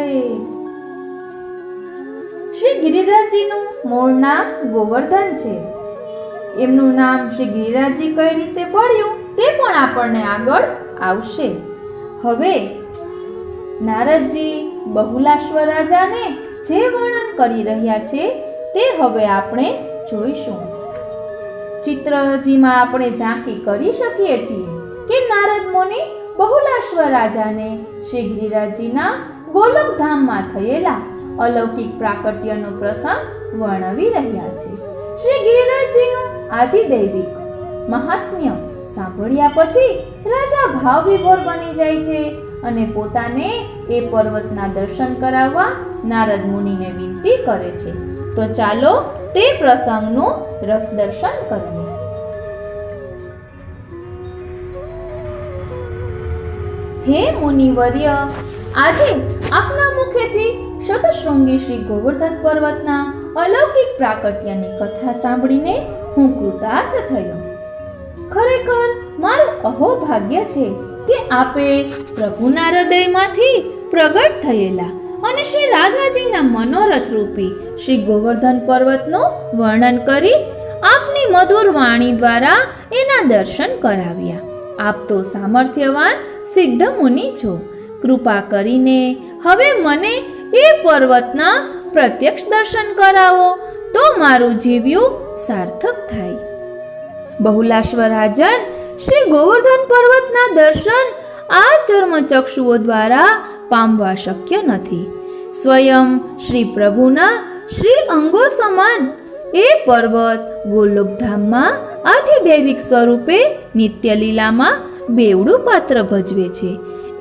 શ્રી ગિરિરાજજીનું મૂળ નામ ગોવર્ધન છે. એમનું નામ શ્રી ગિરિરાજજી કઈ રીતે પડ્યું તે પણ આપણને આગળ આવશે. હવે નારદજી બહુલાશ્વ રાજાને જે વર્ણન કરી રહ્યા છે તે હવે આપણે જોઈશું. ચિત્રજીમાં આપણે ઝાંકી કરી શકીએ છીએ કે નારદ મુનિ બહુલાશ્વ રાજાને શ્રી ગિરિરાજજીના ગોલોકધામમાં થયેલા અલૌકિક પ્રાકટ્યનો પ્રસંગ વર્ણવી રહ્યા છે. શ્રી ગિરિરાજજીનું આદિદૈવિક મહાત્મ્ય સાંભળ્યા પછી રાજા ભાવ વિભોર બની જાય છે અને પોતાને એ પર્વતના દર્શન કરાવવા નારદ મુનિને વિનંતી કરે છે. તો ચાલો તે પ્રસંગનું રસ દર્શન કરીએ. હે મુનિવર્ય, આજે આપના મુખેથી શતશૃંગી શ્રી ગોવર્ધન પર્વતના અલૌકિક પ્રાકટ્યની કથા સાંભળીને હું કૃતાર્થ થયો. ખરેખર મારું અહોભાગ્ય છે કે આપે પ્રભુના હૃદયમાંથી પ્રગટ થયેલા અને શ્રી રાધાજીના મનોરથ રૂપી શ્રી ગોવર્ધન પર્વતનું વર્ણન કરી આપની મધુર વાણી દ્વારા એના દર્શન કરાવ્યા. આપ તો સામર્થ્યવાન સિદ્ધ મુનિ છો. કૃપા કરીને હવે મને એ પર્વતના પ્રત્યક્ષ દર્શન કરાવો તો મારું જીવ્યું સાર્થક થાય. બહુલાશ્વ રાજન, શ્રી ગોવર્ધન પર્વતના દર્શન આ ચર્મચક્ષુઓ દ્વારા પામવા શક્ય નથી. સ્વયં શ્રી પ્રભુના શ્રી અંગો સમાન એ પર્વત ગોલોકધામમાં આધિદૈવિક સ્વરૂપે નિત્ય લીલામાં બેવડું પાત્ર ભજવે છે.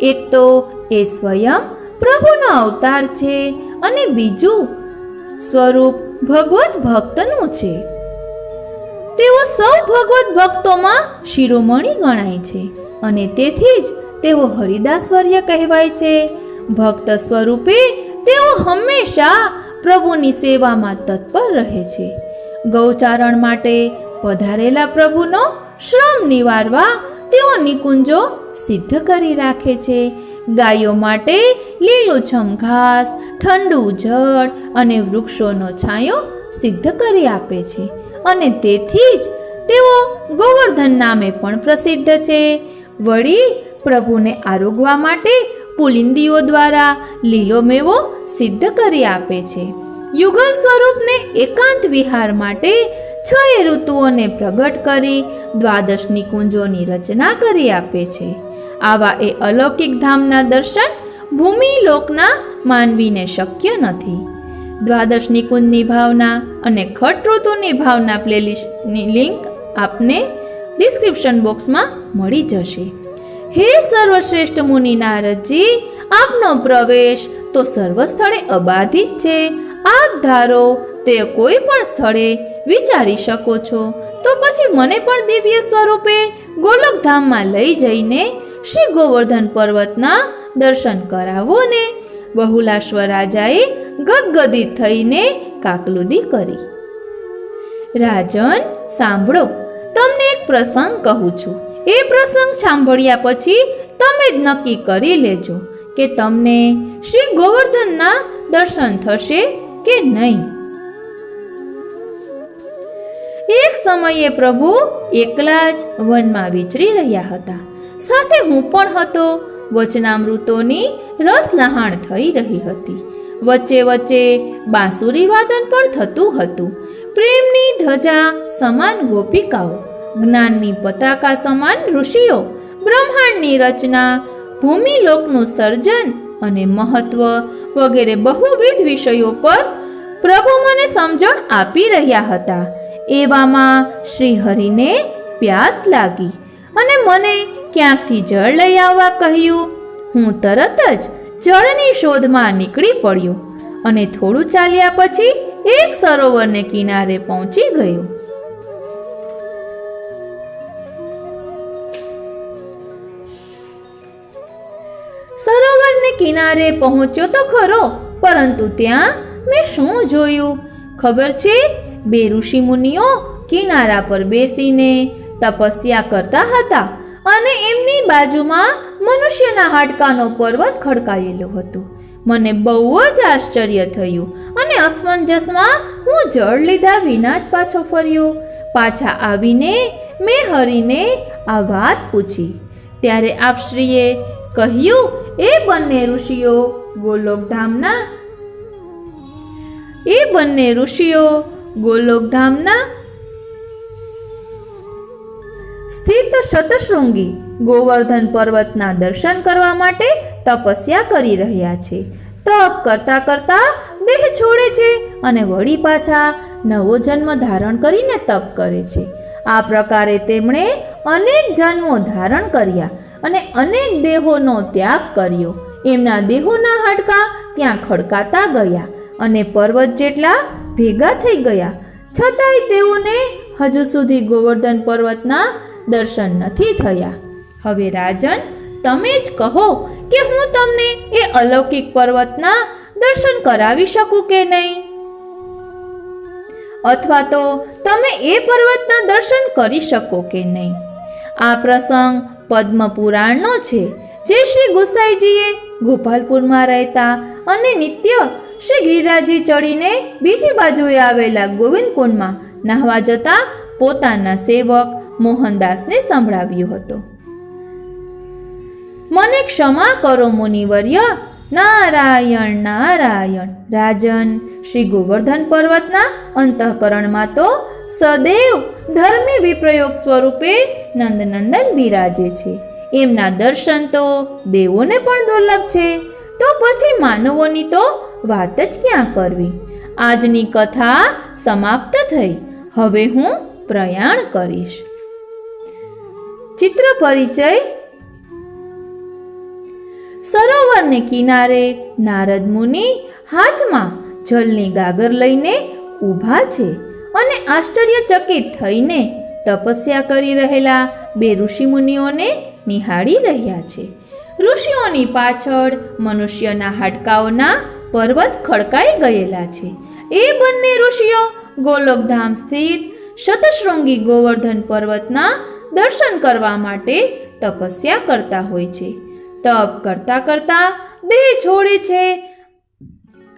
એક તો એ સ્વયં પ્રભુનો અવતાર છે અને બીજું સ્વરૂપ ભગવત ભક્તનું છે. તેઓ સૌ ભગવત ભક્તોમાં શિરોમણી ગણાય છે અને તેથી જ તેઓ હરિદાસવર્ય કહેવાય છે. ભક્ત સ્વરૂપે તેઓ હંમેશા પ્રભુની સેવામાં તત્પર રહે છે. ગૌચારણ માટે પધારેલા પ્રભુનો શ્રમ નિવારવા તેઓ નિકુંજો સિદ્ધ કરી રાખે છે. ગાયો માટે લીલુંછમ ઘાસ, ઠંડુ જળ અને વૃક્ષોનો છાંયો સિદ્ધ કરી આપે છે અને તેથી જ તેઓ ગોવર્ધન નામે પણ પ્રસિદ્ધ છે. વળી પ્રભુને આરોગવા માટે પુલિંદીઓ દ્વારા લીલો મેવો સિદ્ધ કરી આપે છે. યુગલ સ્વરૂપને એકાંત વિહાર માટે 6 ઋતુઓને પ્રગટ કરી 12 નિકુંજોની રચના કરી આપે છે. આવા એ અલૌકિક ધામના દર્શન ભૂમિલોકના માનવીને શક્ય નથી. 12 નિકુંજની ભાવના અને ખટ ઋતુની ભાવના પ્લેલિસ્ટની લિંક આપને ડિસ્ક્રિપ્શન બોક્સમાં મળી જશે. હે સર્વશ્રેષ્ઠ મુનિ નારદજી, આપનો પ્રવેશ તો સર્વ સ્થળે અબાધિત છે. આપ ધારો તે કોઈ પણ સ્થળે વિચારી શકો છો તો પછી મને પણ દિવ્ય સ્વરૂપે ગોલોકધામમાં લઈ જઈને શ્રી ગોવર્ધન પર્વતના દર્શન કરાવો ને. બહુલાશ્વ રાજાએ ગદગદિત થઈને કાકલુદી કરી. રાજન, સાંભળો, તમને એક પ્રસંગ કહું છું. એ પ્રસંગ સાંભળ્યા પછી તમે જ નક્કી કરી લેજો કે તમને શ્રી ગોવર્ધનના દર્શન થશે કે નહીં. એક સમયે પ્રભુ એકલા જ વનમાં વિચરી રહ્યા હતા. સાથે હું પણ હતો. વચનામૃતોની રસલહાણ થઈ રહી હતી. વચ્ચે વચ્ચે બાંસુરી વાદન પણ થતું હતું. પ્રેમની ધજા સમાન ગોપિકાઓ, જ્ઞાનની પતાકા સમાન ઋષિઓ, બ્રહ્માંડની રચના, ભૂમિલોકનું સર્જન અને મહત્વ વગેરે બહુવિધ વિષયો પર પ્રભુ મને સમજણ આપી રહ્યા હતા. એવામાં શ્રી હરિને પ્યાસ લાગી અને મને ક્યાંકથી જળ લઈ આવવા કહ્યું. હું તરત જ જળની શોધમાં નીકળી પડ્યો અને થોડું ચાલ્યા પછી એક સરોવરને કિનારે પહોંચી ગયો. સરોવરને કિનારે પહોંચ્યો તો ખરો, પરંતુ ત્યાં મેં શું જોયું ખબર છે? બે ઋષિ મુનિઓ કિનારા પર બેસીને તપસ્યા કરતા હતા અને એમની બાજુમાં મનુષ્યના હાડકાનો પર્વત ખડકાયેલો હતો. મને બહુ જ આશ્ચર્ય થયું અને અસમંજસમાં હું જળ લીધા વિના જ પાછો ફર્યો. પાછા આવીને મેં હરિને આ વાત પૂછી. ત્યારે આપશ્રીએ કહ્યું, એ બંને ઋષિઓ ગોલોકધામના સ્થિત શતશૃંગી ગોવર્ધન પર્વતના દર્શન કરવા માટે તપસ્યા કરી રહ્યા છે. તપ કરતા કરતા દેહ છોડે છે અને વળી પાછા નવો જન્મ ધારણ કરીને તપ કરે છે. આ પ્રકારે તેમણે અનેક જન્મો ધારણ કર્યા અને અનેક દેહોનો ત્યાગ કર્યો. એમના દેહોના હાડકાં ત્યાં ખડકાતા ગયા અને પર્વત જેટલા ભેગા થઈ ગયા. છતાંય તેઓને હજુ સુધી ગોવર્ધન પર્વતના દર્શન નથી થયા. હવે રાજન, તમે જ કહો કે હું તમને એ અલૌકિક પર્વતના દર્શન કરાવી શકું કે નહીં, અથવા તો તમે એ પર્વતના દર્શન કરી શકો કે નહીં. આ પ્રસંગ પદ્મ પુરાણનો છે, જે શ્રી ગુસાઈજીએ ગોપાલપુરમાં રહેતા અને નિત્ય શ્રી ગિરિરાજજી ચડીને બીજી બાજુએ આવેલા ગોવિંદકુંડમાં નહાવા જતા પોતાના સેવક મોહનદાસને સંભળાવ્યો હતો. મને ક્ષમા કરો મુનિવર્ય. નારાયણ નારાયણ. રાજન, શ્રી ગોવર્ધન પર્વતના અંતઃકરણમાં તો સદૈવ ધર્મી વિપ્રયોગ સ્વરૂપે નંદનંદન બિરાજે છે. એમના દર્શન તો દેવોને પણ દુર્લભ છે, તો પછી માનવોની તો વાત જ ક્યાં કરવી. આજની કથા સમાપ્ત થઈ. હવે હું પ્રયાણ કરીશ. ચિત્ર પરિચય. સરોવરને કિનારે નારદ મુનિ હાથમાં જલની ગાગર લઈને ઊભા છે અને આશ્ચર્યચકિત થઈને તપસ્યા કરી રહેલા બે ઋષિમુનિઓને નિહાળી રહ્યા છે. ઋષિઓની પાછળ મનુષ્યના હાડકાઓના પર્વત ખડકાઈ ગયેલા છે. એ બંને ઋષિઓ ગોલોકધામ સ્થિત શતશૃંગી ગોવર્ધન પર્વતના દર્શન કરવા માટે તપસ્યા કરતા હોય છે. તપ કરતા કરતા દેહ છોડે છે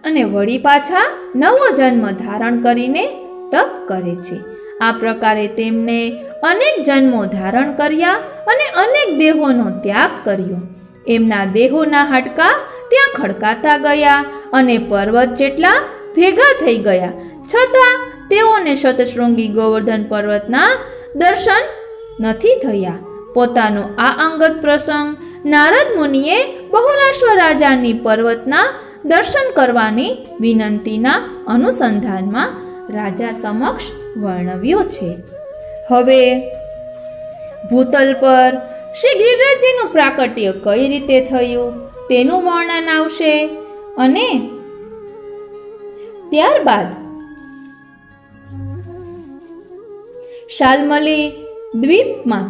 અને વળી પાછા નવો જન્મ ધારણ કરીને તપ કરે છે. આ પ્રકારે તેમને અનેક જન્મો ધારણ કર્યા અને અનેક દેહોનો ત્યાગ કર્યો. એમના દેહોના હાડકાં ત્યાં ખડકાતા ગયા અને પર્વત જેટલા ભેગા થઈ ગયા. છતાં તેઓને શતશૃંગી ગોવર્ધન પર્વતના દર્શન નથી થયા. પોતાનો આ અંગત પ્રસંગ નારદ મુનિએ બહુલાશ્વ રાજાની પર્વતના દર્શન કરવાની વિનંતીના અનુસંધાનમાં રાજા સમક્ષ વર્ણવ્યો છે. હવે ભૂતલ પર શ્રી ગિરિરાજજીનું પ્રાકટ્ય કઈ રીતે થયું તેનું વર્ણન આવશે અને ત્યારબાદ શાલ્મલી દ્વીપમાં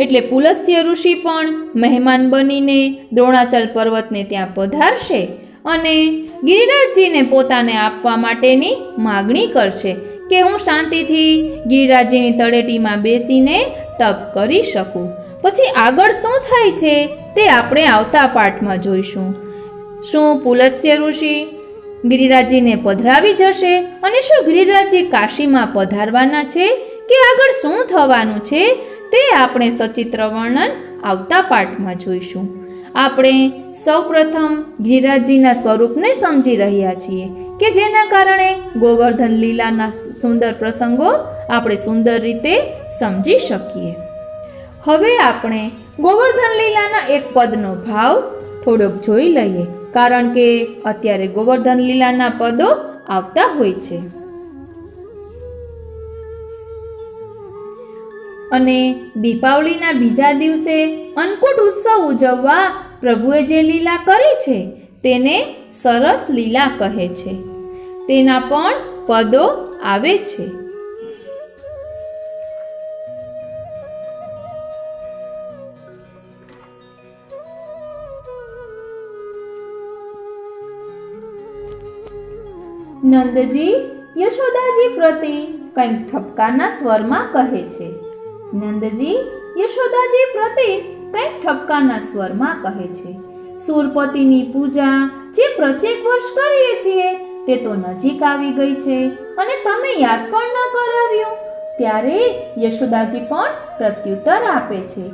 એટલે પુલસ્ત્ય ઋષિ પણ મહેમાન બનીને દ્રોણાચલ પર્વતને ત્યાં પધારશે અને ગિરિરાજજીને પોતાને આપવા માટેની માગણી કરશે કે હું શાંતિથી ગિરિરાજજીની તળેટીમાં બેસીને તપ કરી શકું. પછી આગળ શું થાય છે તે આપણે આવતા પાઠમાં જોઈશું. શું પુલસ્ત્ય ઋષિ ગિરિરાજજીને પધરાવી જશે અને શું ગિરિરાજજી કાશીમાં પધારવાના છે કે આગળ શું થવાનું છે તે આપણે સચિત્ર વર્ણન આવતા પાઠમાં જોઈશું. આપણે સૌપ્રથમ ગિરિરાજજીના સ્વરૂપને સમજી રહ્યા છીએ કે જેના કારણે ગોવર્ધન લીલાના સુંદર પ્રસંગો આપણે સુંદર રીતે સમજી શકીએ. હવે આપણે ગોવર્ધન લીલાના એક પદનો ભાવ થોડોક જોઈ લઈએ, કારણ કે અત્યારે ગોવર્ધન લીલાના પદો આવતા હોય છે. અને દીપાવલીના બીજા દિવસે અન્નકૂટ ઉત્સવ ઉજવવા પ્રભુએ જે લીલા કરી છે તેને સરસ લીલા કહે છે. તેના પણ પદો આવે છે. નંદજી યશોદાજી પ્રતિ કંઈક ઠપકાના સ્વરમાં કહે છે. નંદજી યશોદાજી પ્રતિ કંઈક ઠપકાના સ્વરમાં કહે છે. સુરપતિની પૂજા જે પ્રત્યેક વર્ષ કરીએ છીએ તે તો નજીક આવી ગઈ છે અને તમે યાદ પણ ન કરાવ્યું. ત્યારે યશોદાજી પણ પ્રત્યુત્તર આપે છે,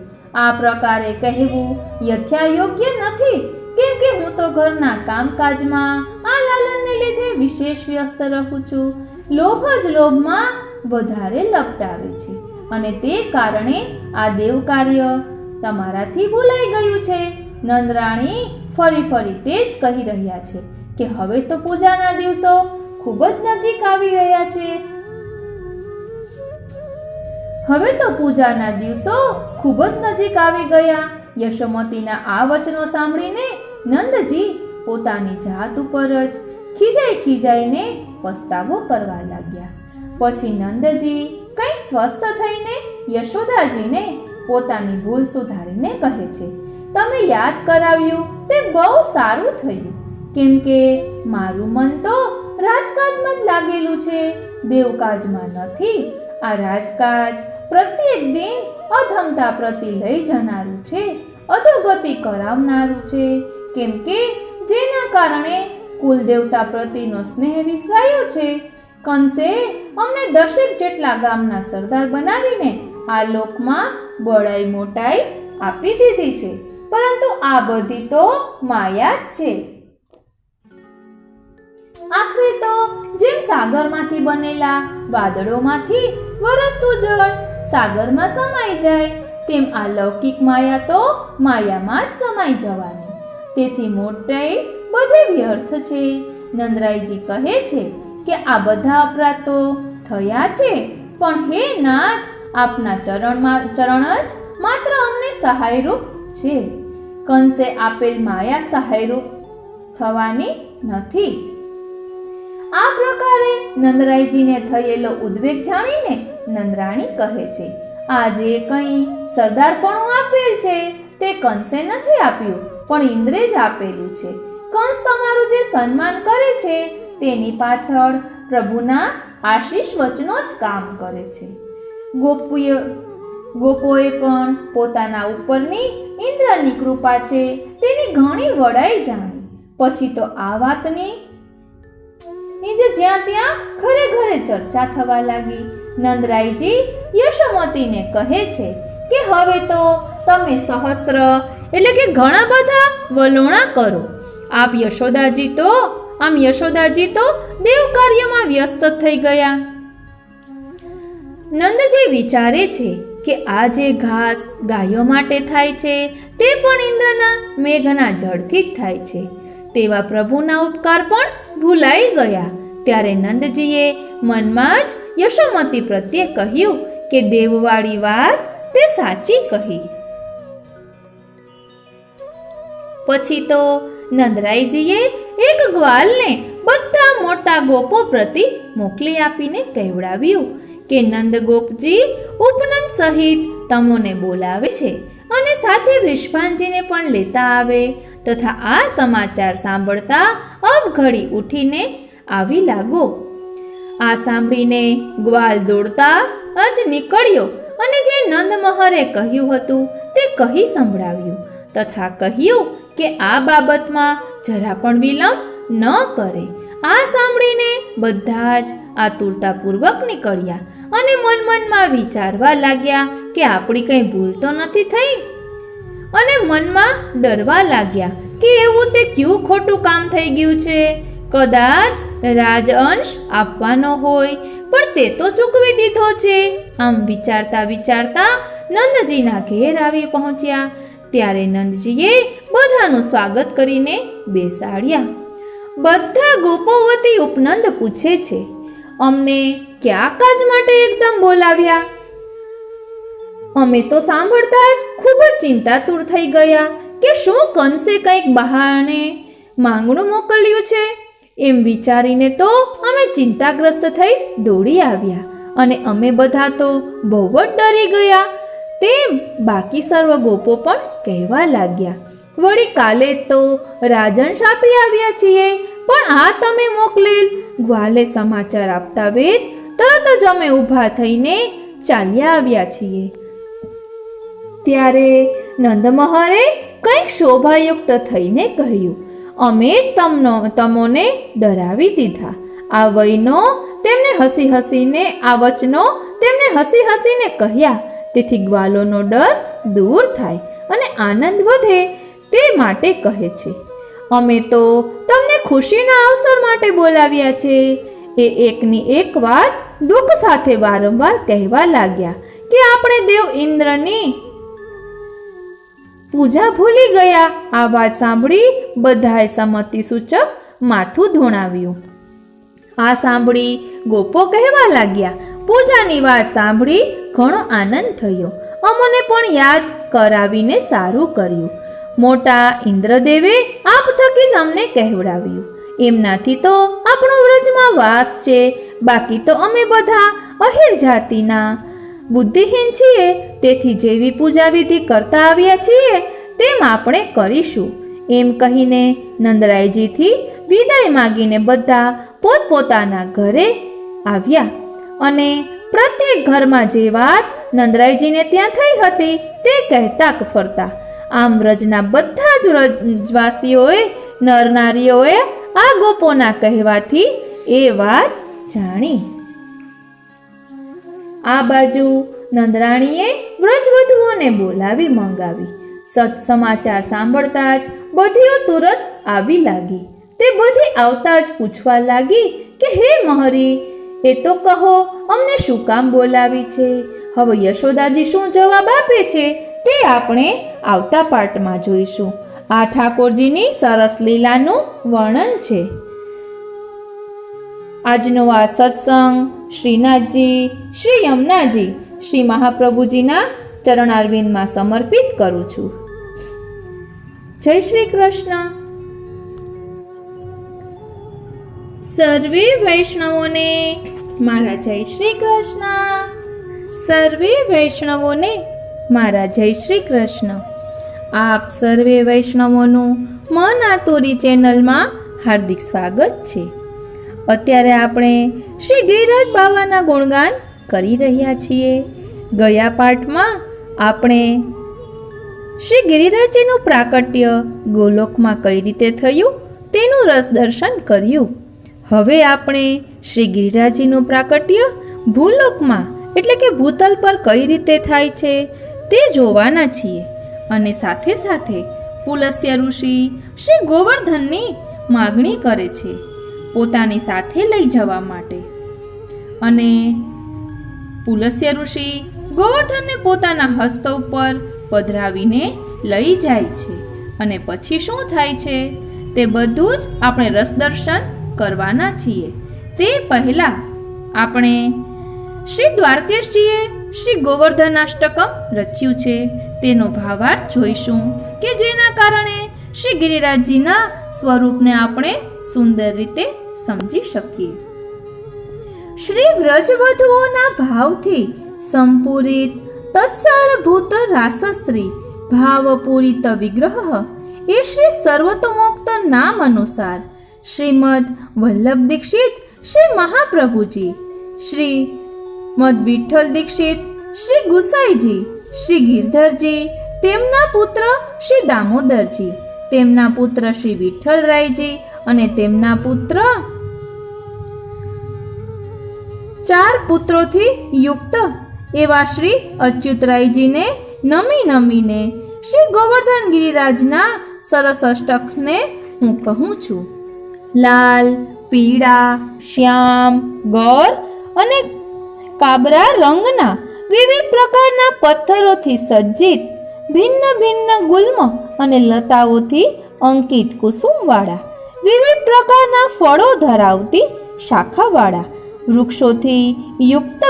આ પ્રકારે કહેવું યથાયોગ્ય નથી, કેમ કે હું તો ઘરના કામકાજમાં આ લાલનને લીધે વિશેષ વ્યસ્ત રહું છું. લોભ જ લોભમાં વધારે લપટાવે છે અને તે કારણે આ દેવ કાર્ય તમારાથી ભૂલાઈ ગયું છે. નંદરાણી ફરી તે જ કહી રહ્યા છે કે હવે તો પૂજાના દિવસો ખૂબ જ નજીક આવી રહ્યા છે. હવે તો પૂજાના દિવસો ખૂબ જ નજીક આવી ગયા. યશોમતીના આ વચનો સાંભળીને નંદજી પોતાની જાત ઉપર જ ખીજાઈને પસ્તાવો કરવા લાગ્યા. પછી નંદજી કંઈક સ્વસ્થ થઈને યશોદાજીને પોતાની ભૂલ સુધારીને કહે છે, તમે યાદ કરાવ્યું તે બહુ સારું થયું, કેમ કે મારું મન તો રાજકાજમાં જ લાગેલું છે, દેવકાજમાં નથી. આ રાજકાજ પ્રત્યેક દિન અધમતા પ્રતિ લઈ જનારું છે, અધોગતિ કરાવનારું છે, કેમ કે જેના કારણે કુલદેવતા પ્રતિનો સ્નેહ વિસરાયો છે. કંસે અમને 10 જેટલા ગામના સરદાર બનાવીને આ લોકમાં બળાઈ મોટાઈ આપી દીધી છે, પરંતુ આ બધી તો માયા જ છે. આખરે તો જેમ સાગરમાંથી બનેલા વાદળોમાંથી વરસતું જળ સાગરમાં સમાઈ જાય, તેમ આ લૌકિક માયા તો માયામાં જ સમાઈ જવાની. તેથી મોટાઈ બધે વ્યર્થ છે. નંદરાયજી કહે છે કે આ બધા અપરાધ તો થયા છે, પણ હે નાથ, આપના ચરણ જ માત્ર અમને સહાયરૂપ છે. કંસે આપેલ માયા સહાયરૂપ થવાની નથી. આ પ્રકારે નંદરાયજીને થયેલો ઉદ્વેગ જાણીને નંદરાણી કહે છે, આ જે કંઈ સરદારપણું આપેલ છે તે કંસે નથી આપ્યું, પણ ઇન્દ્રે જ આપેલું છે. કંસ તમારું જે સન્માન કરે છે તેની પાછળ પ્રભુના આશીષ વચનો જ કામ કરે છે. ગોપોએ પણ પોતાના ઉપરની ઇન્દ્રની કૃપા છે તેની ઘણી વડાઈ જાણી. પછી તો આ વાતની જ્યાં ત્યાં ઘરે ઘરે ચર્ચા થવા લાગી. નંદરાયજી યશોમતીને કહે છે કે હવે તો તમે સહસ્ત્ર એટલે કે ઘણા બધા વલોણા કરો. આમ યશોદાજી તો દેવ કાર્યમાં વ્યસ્ત થઈ ગયા. નંદજી વિચારે છે કે આ જે ઘાસ ગાયો માટે થાય છે તે પણ ઇન્દ્રના મેઘના જળથી જ થાય છે. તેવા પ્રભુના ઉપકાર પણ ભૂલાઈ ગયા. ત્યારે નંદજીએ મનમાં જ યશોમતી પ્રત્યે કહ્યું કે દેવવાળી વાત તે સાચી કહી. પછી તો નંદરાયજીએ એક ગ્વાલને બધા મોટા ગોપો પ્રતિ મોકલી આપીને કહેવડાવ્યું કે નંદગોપજી ઉપનંદ સહિત તમોને બોલાવે છે અને સાથે વૃષભાનજીને પણ લેતા આવે તથા આ સમાચાર સાંભળતા અબઘડી ઉઠીને આવી લાગો. આ સાંભળીને ગ્વાલ દોડતા જ નીકળ્યો અને જે નંદમહરે કહ્યું હતું તે કહી સંભળાવ્યું તથા કહ્યું કે આ બાબતમાં જરા પણ વિલંબ ન કરે. આ સાંભળીને બધા જ આતુરતાપૂર્વક નીકળ્યા અને મનમાં વિચારવા લાગ્યા કે આપણી કંઈ ભૂલ તો નથી થઈ, અને મનમાં ડરવા લાગ્યા કે એવું તે ક્યું ખોટું કામ થઈ ગયું છે. કદાચ રાજઅંશ આપવાનો હોય પણ તે તો ચૂકવી દીધો છે. આમ વિચારતા નંદજીના ઘેર આવી પહોંચ્યા ત્યારે નંદજીએ બધાનું સ્વાગત કરીને બેસાડ્યા. બધા ગોપો વતી ઉપનંદ પૂછે છે, અમને કયા કાજ માટે એકદમ બોલાવ્યા? અમે તો સાંભળતા જ ખૂબ જ ચિંતાતુર થઈ ગયા કે શું કંસે કંઈક બહાને માંગણું મોકલ્યું છે. એમ વિચારીને તો અમે ચિંતાગ્રસ્ત થઈ દોડી આવ્યા અને અમે બધા તો બહુ જ ડરી ગયા. તેમ બાકી સર્વ ગોપો પણ કહેવા લાગ્યા. વળી કાલે તો રાજન આપી આવ્યા છીએ, પણ આ તમે મોકલેલ ગ્વાલે સમાચાર આપતા વેદ તરત જ અમે ઊભા થઈને ચાલ્યા આવ્યા છીએ. ત્યારે નંદમહારે કંઈક શોભાયુક્ત થઈને કહ્યું, અમે તમોને ડરાવી દીધા. આ વયનો તેમને હસી હસીને કહ્યા, તેથી ગ્વાલોનો ડર દૂર થાય અને આનંદ વધે તે માટે કહે છે. અમે તો તમને ખુશીના અવસર માટે બોલાવ્યા છે. એ એકની એક વાત દુઃખ સાથે વારંવાર કહેવા લાગ્યા કે આપણે દેવ ઇન્દ્રની પૂજા ભૂલી ગયા. આ વાત સાંભળી બધાએ સંમતિ સૂચક માથું ધોણાવ્યું. આ સાંભળી ગોપો કહેવા લાગ્યા, પૂજાની વાત સાંભળી ઘણો આનંદ થયો. અમને પણ યાદ કરાવીને સારું કર્યું. મોટા ઇન્દ્રદેવે આપ થકી જ અમને કહેવડાવ્યું. એમનાથી તો આપણો વ્રજમાં વાસ છે. બાકી તો અમે બધા અહિર જાતિના બુદ્ધિહીન છીએ. તેથી જેવી પૂજા વિધિ કરતા આવ્યા છીએ તેમ આપણે કરીશું. એમ કહીને નંદરાયજીથી વિદાય માગીને બધા પોતપોતાના ઘરે આવ્યા અને પ્રત્યેક ઘરમાં જે વાત નંદરાયજીને ત્યાં થઈ હતી તે કહેતા ફરતા. આમ વ્રજના બધા જ વ્રજવાસીઓએ નરનારીઓએ આ ગોપોના કહેવાથી એ વાત જાણી. આ બાજુ નંદરાણીએ વ્રજવધુઓને બોલાવી મંગાવી. સમાચાર સાંભળતા જ બધીઓ તુરત આવી લાગી. તે બધી આવતા જ પૂછવા લાગી કે હે મહરી, એ તો કહો અમને શું કામ બોલાવી છે? હવે યશોદાજી શું જવાબ આપે છે તે આપણે આવતા પાઠમાં જોઈશું. આ ઠાકોરજીની સરસ લીલાનું વર્ણન છે. આજનો આ સત્સંગ શ્રીનાથજી, શ્રી યમુનાજી, શ્રી મહાપ્રભુજીના ચરણારવિંદમાં સમર્પિત કરું છું. જય શ્રી કૃષ્ણ. સર્વે વૈષ્ણવોને મારા જય શ્રી કૃષ્ણ. સર્વે વૈષ્ણવોને મારા જય શ્રી કૃષ્ણ. આપ સર્વે વૈષ્ણવોનું મન આતુરી ચેનલમાં હાર્દિક સ્વાગત છે. અત્યારે આપણે શ્રી ગિરિરાજ બાવાના ગુણગાન કરી રહ્યા છીએ. ગયા પાઠમાં આપણે શ્રી ગિરિરાજજીનું પ્રાકટ્ય ગોલોકમાં કઈ રીતે થયું તેનું રસ દર્શન કર્યું. હવે આપણે શ્રી ગિરિરાજજીનું પ્રાકટ્ય ભૂલોકમાં એટલે કે ભૂતલ પર કઈ રીતે થાય છે તે જોવાના છીએ. અને સાથે સાથે પુલસ્ય ઋષિ શ્રી ગોવર્ધનની માગણી કરે છે પોતાની સાથે લઈ જવા માટે. અને પુલસ્ય ઋષિ ગોવર્ધનને પોતાના હસ્ત ઉપર પધરાવીને લઈ જાય છે. અને પછી શું થાય છે તે બધું જ આપણે રસદર્શન કરવાના છીએ. તે પહેલા આપણે શ્રી દ્વારકેશજીએ શ્રી ગોવર્ધનાષ્ટકમ રચ્યું છે તેનો ભાવાર્થ જોઈશું કે જેના કારણે શ્રી ગિરિરાજજીના સ્વરૂપને આપણે સુંદર રીતે સમજી શકીએ. શ્રી વ્રજવધુઓના ભાવથી સંપૂરિત તત્સારભૂત રાસસ્ત્રી ભાવપૂરિત વિગ્રહ એ શ્રી સર્વતોમોક્ત નામ અનુસાર શ્રીમદ વલ્લભ દીક્ષિત શ્રી મહાપ્રભુજી, શ્રી મદ વિઠ્ઠલ દીક્ષિત શ્રી ગુસાઈજી, શ્રી ગિરધરજી, તેમના પુત્ર શ્રી દામોદરજી, તેમના પુત્ર શ્રી વિઠ્ઠલરાયજી અને તેમના પુત્ર 4 પુત્રોથી યુક્ત એવા શ્રી અચ્યુતરાયજીને નમીને શ્રી ગોવર્ધન ગિરિરાજના સરસ અષ્ટકને હું કહું છું. લાલ, પીળા, શ્યામ, ગૌર અને કાબરા રંગના વિવિધ પ્રકારના પથ્થરોથી સજ્જિત, ભિન્ન ભિન્ન ગુલ્મ અને લતાઓથી અંકિત કુસુમવાળા, વિવિધ પ્રકારના ફળો ધરાવતી શાખાવાળા વૃક્ષોથી યુક્ત,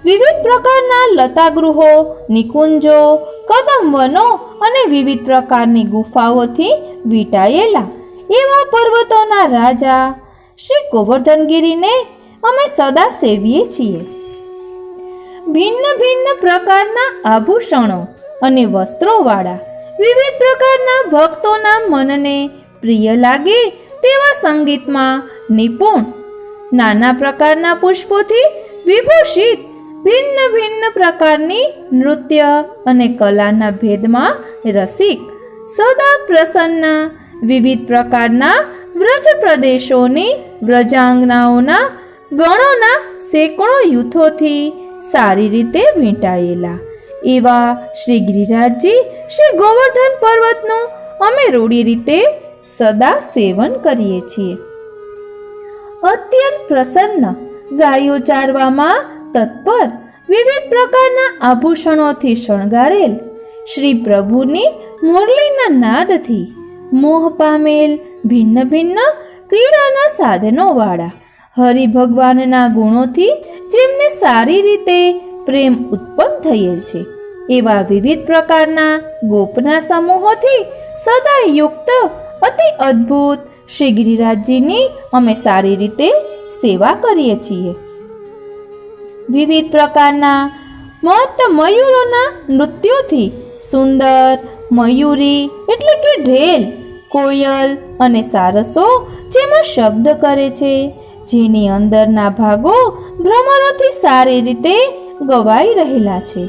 વિવિધ પ્રકારના લતાગૃહો, નિકુંજો, કદમવનો અને વિવિધ પ્રકારની ગુફાઓથી વીંટાયેલા એવા પર્વતોના રાજા શ્રી ગોવર્ધનગીરીને અમે સદા સેવીએ છીએ. ભિન્ન ભિન્ન પ્રકારના આભૂષણો અને વસ્ત્રોવાળા, વિવિધ પ્રકારના ભક્તોના મનને પ્રિય લાગે તેવા સંગીતમાં નિપુણ, નાના પ્રકારના પુષ્પોથી વિભૂષિત, ભિન્ન ભિન્ન પ્રકારની નૃત્ય અને કલાના ભેદમાં રસિક, સદા પ્રસન્ન, વિવિધ પ્રકારના વ્રજ પ્રદેશોની વ્રજાંગનાઓના ગણોના સેંકડો યુથોથી સારી રીતે વીંટાયેલા એવા શ્રી ગિરિરાજજી શ્રી ગોવર્ધન પર્વતનું અમે રૂઢી રીતે સદા સેવન કરીએ છીએ. અત્યંત પ્રસન્ન, ગાયો ચારવામાં તત્પર, વિવિધ પ્રકારના આભૂષણોથી શણગારેલ, શ્રી પ્રભુની મુરલીના નાદથી મોહ પામેલ, ભિન્ન ભિન્ન ક્રીડાના સાધનો વાળા, હરિ ભગવાનના ગુણોથી જેમને સારી રીતે પ્રેમ ઉત્પન્ન થયેલ છે એવા વિવિધ પ્રકારના ગોપના સમૂહોથી સદા યુક્ત અતિ અદ્ભુત શ્રી ગિરિરાજજીની અમે સારી રીતે સેવા કરીએ છીએ. વિવિધ પ્રકારના મહત્ત મયુરોના નૃત્યોથી સુંદર મયુરી એટલે કે ઢેલ, કોયલ અને સારસો જેમાં શબ્દ કરે છે, જેની અંદરના ભાગો ભ્રમરોથી સારી રીતે ગવાઈ રહેલા છે,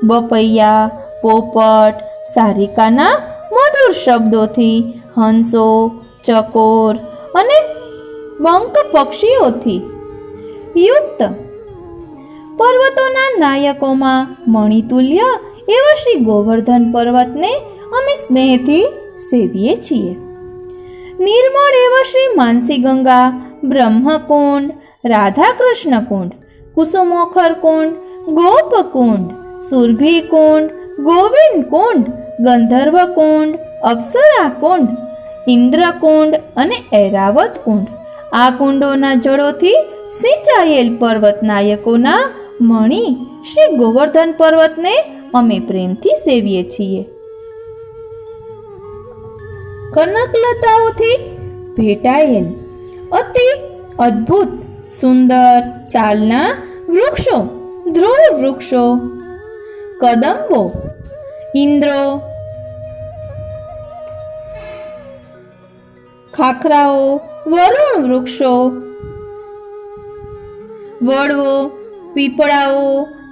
બપૈયા, પોપટ, સારિકાના મધુર શબ્દોથી, હંસો, ચકોર અને બંક પક્ષીઓથી યુક્ત, પર્વતોના નાયકોમાં મણિતુલ્ય એવા શ્રી ગોવર્ધન પર્વતને અમે સ્નેહથી સેવીએ છીએ. નિર્મળ એવા શ્રી માનસી ગંગા, બ્રહ્મકુંડ, રાધાકૃષ્ણ કુંડ, કુસુમોખર કુંડ, ગોપકુંડ, સુરભી કુંડ, ગોવિંદ કુંડ, ગંધર્વ કુંડ, અપ્સરા કુંડ, ઇન્દ્રકુંડ અને ઐરાવત કુંડ, આ કુંડોના જળોથી સિંચાયેલ પર્વત નાયકોના મણિ શ્રી ગોવર્ધન પર્વતને અમે પ્રેમથી સેવીએ છીએ. કનકલતાઓથી ભેટાયેલ અતિ અદ્ભુત સુંદર તાલના વૃક્ષો, ધ્રુવ વૃક્ષો, કદંબો, ઇન્દ્રો, ખાખરાઓ, વરુણ વૃક્ષો, વડવો, પીપળાઓ,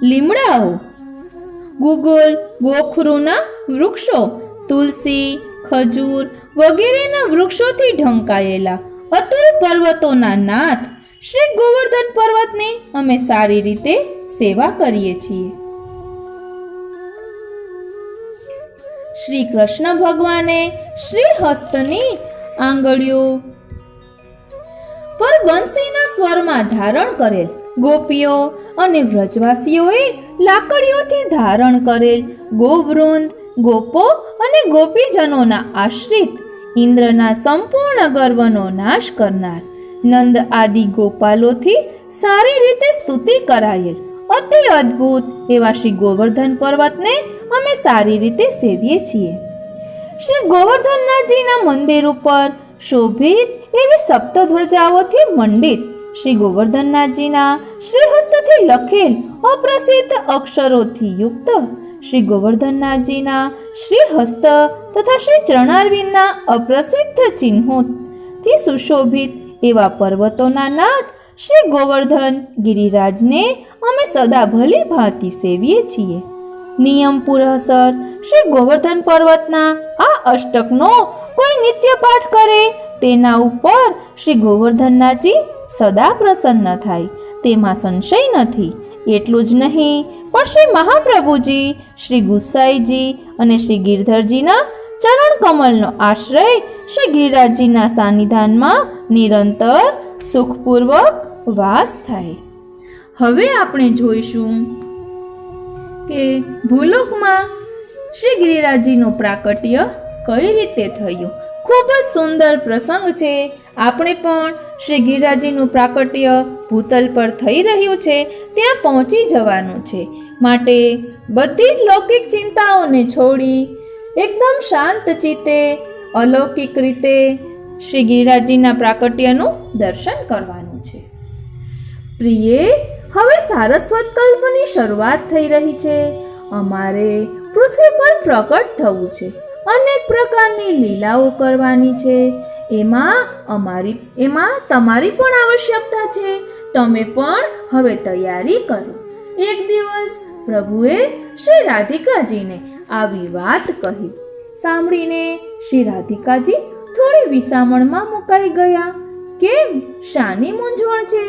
લીમડાઓ, ગુગલ, ગોખરુના વૃક્ષો, તુલસી, ખજૂર વગેરેના વૃક્ષોથી ઢંકાયેલા અતુલ પર્વતોના નાથ શ્રી ગોવર્ધન પર્વતની અમે સારી રીતે સેવા કરીએ છીએ. શ્રી કૃષ્ણ ભગવાને શ્રી હસ્તની આંગળીઓ પર બંસીના સ્વરમાં ધારણ કરેલ, ગોપીઓ અને વ્રજવાસીઓએ લાકડીઓથી ધારણ કરેલ ગોવૃંદ, ગોપો અને ગોપીજનોના આશ્રિત, ઇન્દ્રના સંપૂર્ણ ગર્વનો નાશ કરનાર નંદ આદિ ગોપાલોથી સારી રીતે સ્તુતિ કરાયેલ અતિ અદ્ભુત એવા શ્રી ગોવર્ધન પર્વતને અમે સારી રીતે સેવીએ છીએ. શ્રી ગોવર્ધનનાથજીના મંદિર ઉપર શોભિત એવી સપ્તધ્વજાઓથી મંડિત, શ્રી ગોવર્ધનનાથજીના શ્રીહસ્તથી લખેલ અપ્રસિદ્ધ અક્ષરોથી યુક્ત, શ્રી ગોવર્ધનનાથજીના શ્રીહસ્ત તથા શ્રી ચરણારવિંદના અપ્રસિદ્ધ ચિહ્નોથી સુશોભિત એવા પર્વતોના નાથ શ્રી ગોવર્ધન ગિરિરાજને અમે સદા ભલી ભાંતિ સેવીએ છીએ. નિયમ પુરઃસર શ્રી ગોવર્ધન પર્વતના આ અષ્ટકનો કોઈ નિત્ય પાઠ કરે તેના ઉપર શ્રી ગોવર્ધનનાથજી સદા પ્રસન્ન થાય તેમાં સંશય નથી. એટલું જ નહીં પણ શ્રી મહાપ્રભુજી, શ્રી ગુસાઈજી અને શ્રી ગિરધરજીના ચરણ કમલનો આશ્રય શ્રી ગિરિરાજજીના સાનિધાનમાં નિરંતર સુખપૂર્વક વાસ થાય. હવે આપણે જોઈશું કે ભૂલોકમાં શ્રી ગિરિરાજજીનું પ્રાકટ્ય કઈ રીતે થયું. ખૂબ જ સુંદર પ્રસંગ છે. આપણે પણ શ્રી ગિરિરાજજીનું પ્રાકટ્ય ભૂતલ પર થઈ રહ્યું છે ત્યાં પહોંચી જવાનું છે. માટે બધી જ લૌકિક ચિંતાઓને છોડી એકદમ શાંત ચિત્તે અલૌકિક રીતે શ્રી ગિરિરાજજીના પ્રાકટ્યનું દર્શન કરવાનું છે. પ્રિયે, હવે સારસ્વત કલ્પની શરૂઆત થઈ રહી છે. અમારે પૃથ્વી પર પ્રકટ થવું છે. અનેક પ્રકારની લીલાઓ કરવાની છે. એમાં તમારી પણ આવશ્યકતા છે. તમે પણ હવે તૈયારી કરો. એક દિવસ પ્રભુએ શ્રી રાધિકાજીને આવી વાત કહી. સાંભળીને શ્રી રાધિકાજી થોડી વિસામણમાં મુકાઈ ગયા. કેમ, શાની મૂંઝવણ છે?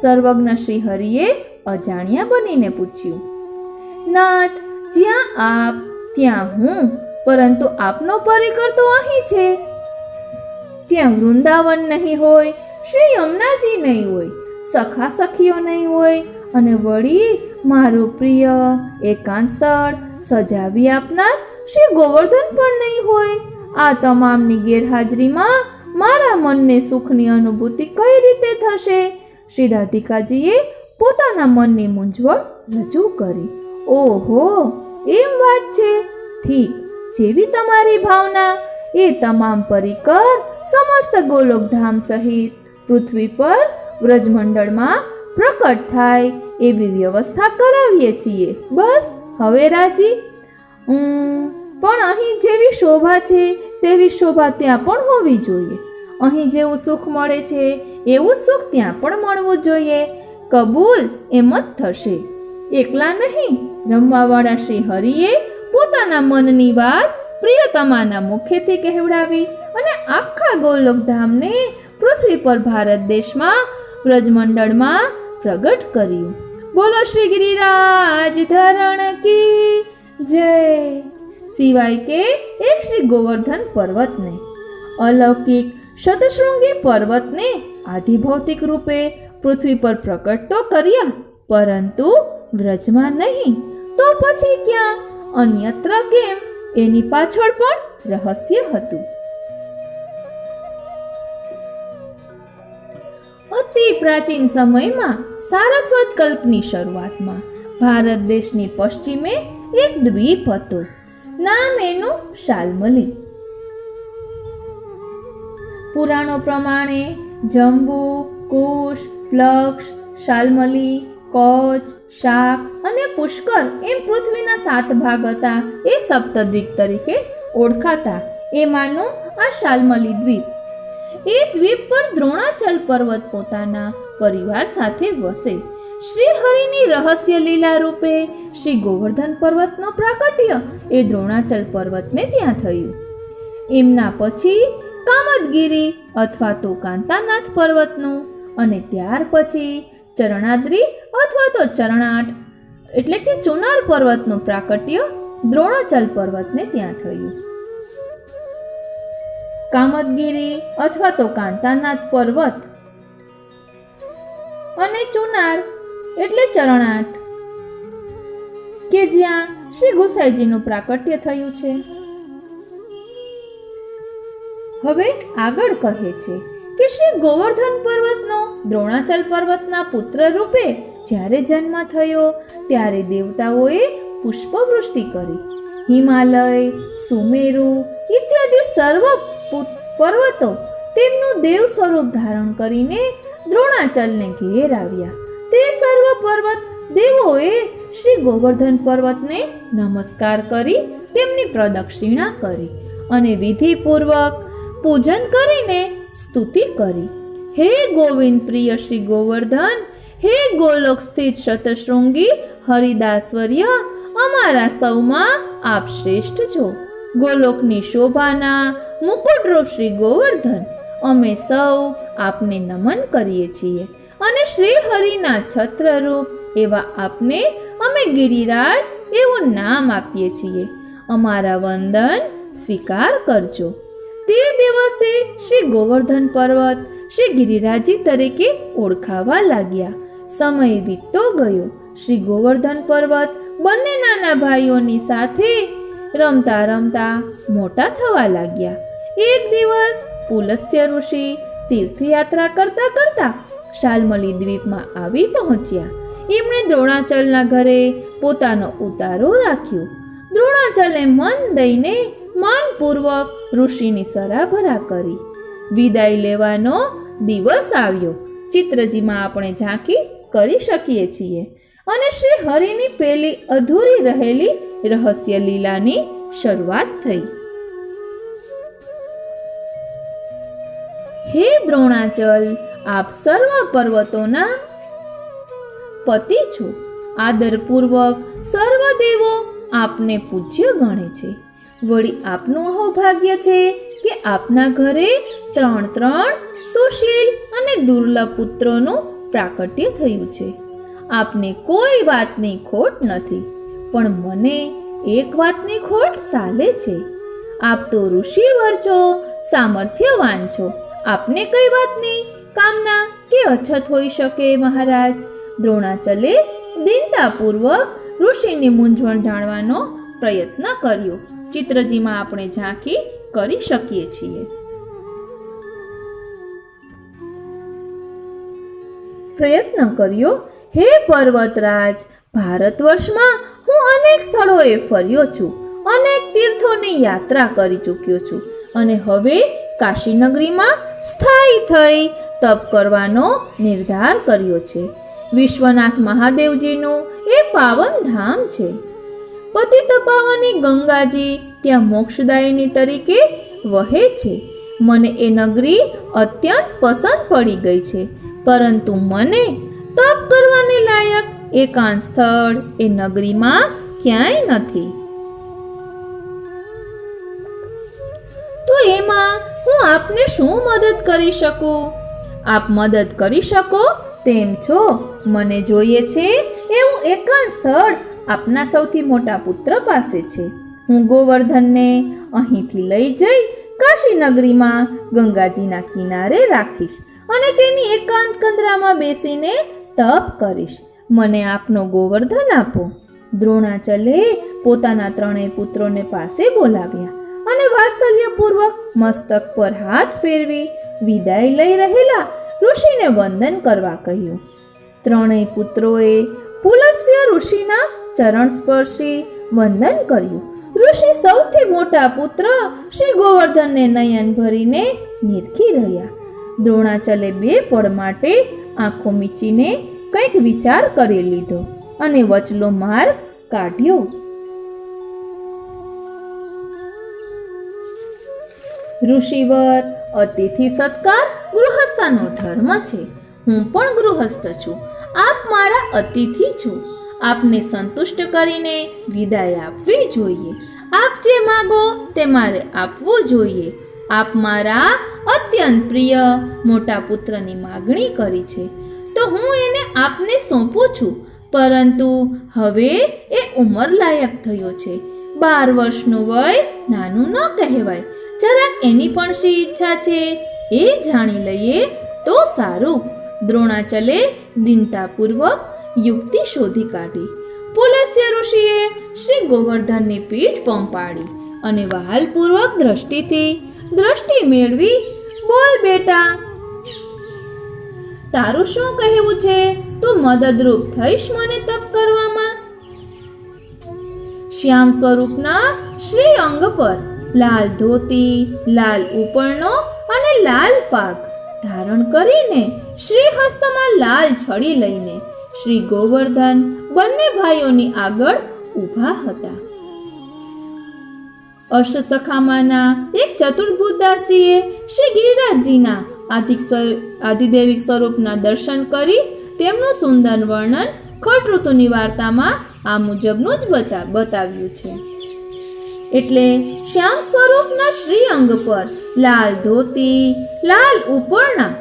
સર્વજ્ઞ શ્રી હરિએ અજાણ્યા બનીને પૂછ્યું. નાથ, જ્યાં આપ ત્યાં હું, પરંતુ આપનો પરિકર તો અહીં છે. ત્યાં વૃંદાવન નહીં હોય, શ્રી યમુનાજી નહીં હોય, સખા સખીઓ નહીં હોય, અને વળી મારું પ્રિય એકાંત સ્થળ સજાવી આપનાર શ્રી ગોવર્ધન પણ નહીં હોય. આ તમામની ગેરહાજરીમાં મારા મનને સુખની અનુભૂતિ કઈ રીતે થશે? શ્રી રાધિકાજીએ પોતાના મનની મૂંઝવણ રજૂ કરી. ઓહો, એમ વાત છે. ઠીક, જેવી તમારી ભાવના. એ તમામ પરિકર સમસ્ત ગોલોકધામ સહિત પૃથ્વી પર વ્રજમંડળમાં પ્રકટ થાય એવી વ્યવસ્થા કરાવીએ છીએ. બસ હવે રાજી? પણ અહીં જેવી શોભા છે તેવી શોભા ત્યાં પણ હોવી જોઈએ. અહીં જેવું સુખ મળે છે એવું સુખ ત્યાં પણ મળવું જોઈએ. કબૂલ, એમ જ થશે. એકલા નહીં, રમવાવાળા શ્રી હરિએ પોતાના મનની વાત પ્રિયતમાના મુખેથી કહેવડાવી અને આખા ગોલોકધામને પૃથ્વી પર ભારત દેશમાં વ્રજમંડળમાં પ્રગટ કર્યું. બોલો શ્રી ગિરિરાજ ધરણ કી જય. સિવાય કે એક શ્રી ગોવર્ધન પર્વતને, અલૌકિક શતશૃંગી પર્વતને આધિભૌતિક રૂપે પૃથ્વી પર પ્રકટ તો કર્યા, પરંતુ વ્રજમાં નહીં તો પછી ક્યાં, અન્યત્ર કેમ? એની પાછળ પણ રહસ્ય હતું. અતિ પ્રાચીન સમયમાં સારસ્વત કલ્પની શરૂઆતમાં ભારત દેશની પશ્ચિમે એક દ્વીપ હતો. નામ એનું શાલ્મલી. પુરાણો પ્રમાણે જંબુ, કુશ, પ્લક્ષ, શાલ્મલી, કોચ, શાક અને પુષ્કર એમ પૃથ્વીના 7 ભાગ હતા. એ સપ્તદ્વીપ તરીકે ઓળખાતા એમાંનું આ શાલ્મલી દ્વીપ. એ દ્વીપ પર દ્રોણાચલ પર્વત પોતાના પરિવાર સાથે વસે. શ્રી હરિની રહસ્ય લીલા રૂપે શ્રી ગોવર્ધન પર્વતનો પ્રાકટ્ય એ દ્રોણાચલ પર્વતને ત્યાં થયું. એમના પછી કામદગીરી અથવા તો કાંતાનાથ પર્વતનું, અને ત્યાર પછી ચરણાદ્રી અથવા તો ચરણાટ એટલે કે ચુનાર પર્વતનું પ્રાકટ્ય દ્રોણાચલ પર્વતને ત્યાં થયું. કામદગીરી અથવા તો કાંતાનાથ પર્વત અને ચુનાર એટલે ચરણાટ કે જ્યાં શ્રી ગુસાઈજીનું પ્રાકટ્ય થયું છે. હવે આગળ કહે છે કે શ્રી ગોવર્ધન પર્વતનો દ્રોણાચલ પર્વતના પુત્ર રૂપે જ્યારે જન્મ થયો ત્યારે દેવતાઓએ પુષ્પવૃષ્ટિ કરી. હિમાલય, સુમેરુ ઇત્યાદિ સર્વ પર્વતો તેમનું દેવ સ્વરૂપ ધારણ કરીને દ્રોણાચલને ઘેર આવ્યા. તે સર્વ પર્વત દેવોએ શ્રી ગોવર્ધન પર્વતને નમસ્કાર કરી તેમની પ્રદક્ષિણા કરી અને વિધિપૂર્વક પૂજન કરીને સ્તુતિ કરી. હે ગોવિંદ પ્રિય શ્રી ગોવર્ધન, હે ગોલોક સ્થિત શતશૃંગી હરિદાસવર્ય, અમારા સૌમાં આપ શ્રેષ્ઠ છો. ગોલોકની શોભાના મુકુટરૂપ શ્રી ગોવર્ધન, અમે સૌ આપને નમન કરીએ છીએ અને શ્રી હરિના છત્રરૂપ એવા આપને અમે ગિરિરાજ એવું નામ આપીએ છીએ. અમારા વંદન સ્વીકાર કરજો. તે દિવસથી શ્રી ગોવર્ધન પર્વત શ્રી ગિરિરાજી તરીકે ઓળખાવા લાગ્યા. સમય વીતતો ગયો. શ્રી ગોવર્ધન પર્વત બંને નાના ભાઈઓની સાથે રમતા રમતા મોટા થવા લાગ્યા. એક દિવસ પુલસ્ય ઋષિ તીર્થયાત્રા કરતા કરતા શાલ્મલી દ્વીપમાં આવી પહોંચ્યા. એમણે દ્રોણાચલના ઘરે પોતાનો ઉતારો રાખ્યો. દ્રોણાચલે મન દઈને માનપૂર્વક ઋષિની સરાભરા કરી. વિદાય લેવાનો દિવસ આવ્યો. ચિત્રજીમાં આપણે ઝાંખી કરી શકીએ છીએ અને શ્રી હરિની પેલી અધૂરી રહેલી રહસ્ય લીલાની શરૂઆત થઈ. હે દ્રોણાચલ, આપ સર્વ પર્વતોના પતિ છો. આદરપૂર્વક સર્વ દેવો આપને પૂજ્ય ગણે છે. વળી આપનું અહોભાગ્ય છે કે આપના ઘરે 3 સુશીલ અને દુર્લભ પુત્રોનું પ્રાકટ્ય થયું છે. આપને કોઈ વાતની ખોટ નથી, પણ મને એક વાતની ખોટ સાલે છે. આપ તો ઋષિવર છો, સામર્થ્યવાન છો. આપને કઈ વાતની કામના કે અછત હોઈ શકે મહારાજ? દ્રોણાચલે દીનતાપૂર્વક ઋષિની મૂંઝવણ જાણવાનો પ્રયત્ન કર્યો. ચિત્રજીમાં આપણે ઝાંખી કરી શકીએ છીએ. પ્રયત્ન કર્યો. હે પર્વતરાજ, ભારત વર્ષમાં હું અનેક સ્થળોએ ફર્યો છું, અનેક તીર્થોની યાત્રા કરી ચૂક્યો છું અને હવે કાશી નગરીમાં સ્થાયી થઈ તપ કરવાનો નિર્ધાર કર્યો છે. વિશ્વનાથ મહાદેવજીનું એ પાવન ધામ છે. પતિત પાવની ગંગાજી ત્યાં મોક્ષદાયિની તરીકે વહે છે. મને એ નગરી અત્યંત પસંદ પડી ગઈ છે, પરંતુ મને તપ કરવાને લાયક એકાંત સ્થળ એ નગરીમાં ક્યાંય નથી. તો એમાં હું આપને શું મદદ કરી શકું? આપ મદદ કરી શકો તેમ છો. મને જોઈએ છે એવું એકાંત સ્થળ આપના સૌથી મોટા પુત્ર પાસે છે. હું ગોવર્ધનને અહીંથી લઈ જઈ કાશી નગરીમાં ગંગાજીના કિનારે રાખીશ અને તેની એકાંત કંદરામાં બેસીને તપ કરીશ. મને આપનો ગોવર્ધન આપો. દ્રોણાચલે પોતાના 3 પુત્રોને પાસે બોલાવ્યા અને વાત્સલ્યપૂર્વક મસ્તક પર હાથ ફેરવી વિદાય લઈ રહેલા ઋષિને વંદન કરવા કહ્યું. 3 પુત્રોએ પુલસ્ય ઋષિના ચરણ સ્પર્શી વંદન કર્યું. ઋષિ સૌથી મોટા પુત્ર શ્રી ગોવર્ધનને નયન ભરીને નિરખી રહ્યા. દ્રોણાચલે 2 પળ માટે આંખો મીચીને કંઈક વિચાર કરી લીધો અને વચલો માર્ગ કાઢ્યો. ઋષિવર, અતિથિ સત્કાર ગૃહસ્થનો ધર્મ છે. હું પણ ગૃહસ્થ છું. આપ મારા અતિથિ છો. આપને સંતુષ્ટ કરીને વિદાય આપવી જોઈએ. આપ જે માગો તે મારે આપવું જોઈએ. આપ મારા અત્યંત પ્રિય મોટા પુત્રની માગણી કરી છે, તો હું એને આપને સોંપું છું. પરંતુ હવે એ ઉંમર લાયક થયો છે. 12 વર્ષનું વય નાનું ન કહેવાય. જરાક એની પણ શી ઈચ્છા છે એ જાણી લઈએ તો સારું. દ્રોણાચલે દીનતાપૂર્વક યુક્તિ શોધી કાઢી. પુલસ્ય ઋષિએ શ્રી ગોવર્ધનની પીઠ પંપાડી અને વહાલપૂર્વક દ્રષ્ટિ મેળવી, બોલ બેટા, તારું શું કહેવું છે? તું મદદરૂપ થઈશ મને તપ કરવામાં? શ્યામ સ્વરૂપના શ્રી અંગ પર લાલ ધોતી, લાલ ઉપરણો અને લાલ પાગ ધારણ કરીને શ્રી હસ્તમાં લાલ છડી લઈને શ્રી ગોવર્ધન બંને ભાઈઓની આગળ ઊભા હતા. અષ્ટસખામાંના એક ચતુર્ભુજદાસજીએ શ્રી ગિરિરાજજીના આધિદૈવિક સ્વરૂપના દર્શન કરી તેમનું સુંદર વર્ણન ખટઋતુની વાર્તામાં આ મુજબનું જ બતાવ્યું છે. એટલે શ્યામ સ્વરૂપના શ્રી અંગ પર લાલ ધોતી, લાલ ઉપરણા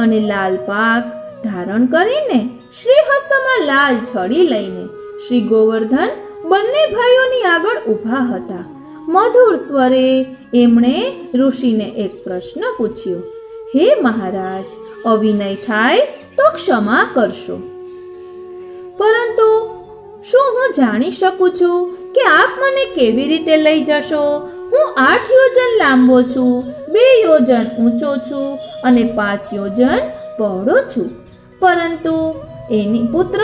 અને લાલ પાક ધારણ કરીને શ્રી હસ્તમાં લાલ છડી લઈને શ્રી ગોવર્ધન બંને ભાઈઓની આગળ ઊભા હતા. મધુર સ્વરે એમણે ઋષિને એક પ્રશ્ન પૂછ્યો. હે મહારાજ, અવિનય થાય તો ક્ષમા કરશો. પરંતુ શું હું જાણી શકું છું કે આપ મને કેવી રીતે લઈ જશો? હું 8 યોજન લાંબો છું, 2 યોજન ઊંચો છું અને 5 યોજન પહોળો છું. પરંતુ એની પુત્ર,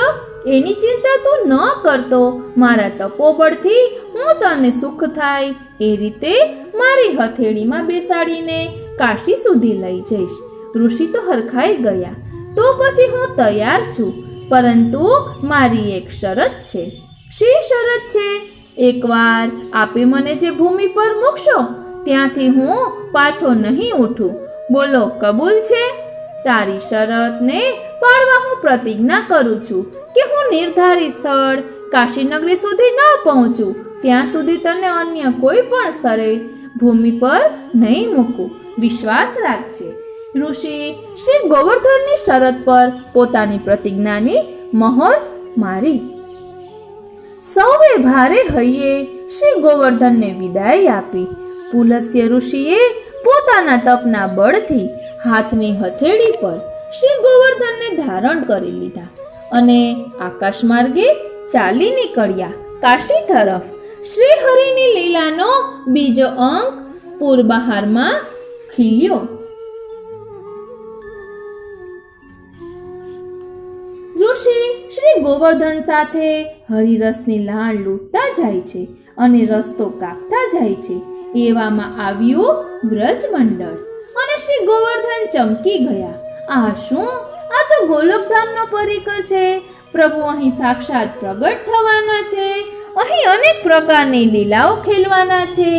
એની ચિંતા તું ન કરતો. મારા તપોબળથી હું તને સુખ થાય એ રીતે મારી હથેળીમાં બેસાડીને કાશી સુધી લઈ જઈશ. ઋષિ તો હરખાઈ ગયા. તો પછી હું તૈયાર છું, પરંતુ મારી એક શરત છે. શી શરત છે? એકવાર આપે મને જે ભૂમિ પર મૂકશો ત્યાંથી હું પાછો નહીં ઉઠું. બોલો, કબૂલ છે? તારી શરતને પાળવા હું પ્રતિજ્ઞા કરું છું કે હું નિર્ધારિત સ્થળ કાશીનગરી સુધી ન પહોંચું ત્યાં સુધી તને અન્ય કોઈ પણ સ્થળે ભૂમિ પર નહીં મૂકું. વિશ્વાસ રાખજે. ઋષિ શ્રી ગોવર્ધનની શરત પર પોતાની પ્રતિજ્ઞાની મહોર મારી. સૌએ ભારે હૈયે શ્રી ગોવર્ધનને વિદાય આપી. પુલસ્ય ઋષિએ પોતાના તપના બળથી હાથની હથેળી પર શ્રી ગોવર્ધનને ધારણ કરી લીધા અને આકાશ માર્ગે ચાલી નીકળ્યા કાશી તરફ. શ્રી હરિની લીલાનો બીજો અંક પૂરબહારમાં ખીલ્યો. ઋષિ શ્રી ગોવર્ધન સાથે હરિરસની લાળ લૂંટતા જાય છે અને રસ્તો કાપતા જાય છે. એવામાં આવ્યું વ્રજમંડળ અને શ્રી ગોવર્ધન ચમકી ગયા. આ શું? આ તો ગોલોકધામનો પરિકર છે. પ્રભુ અહીં સાક્ષાત પ્રગટ થવાના છે. અહીં અનેક પ્રકારની લીલાઓ ખેલવાના છે.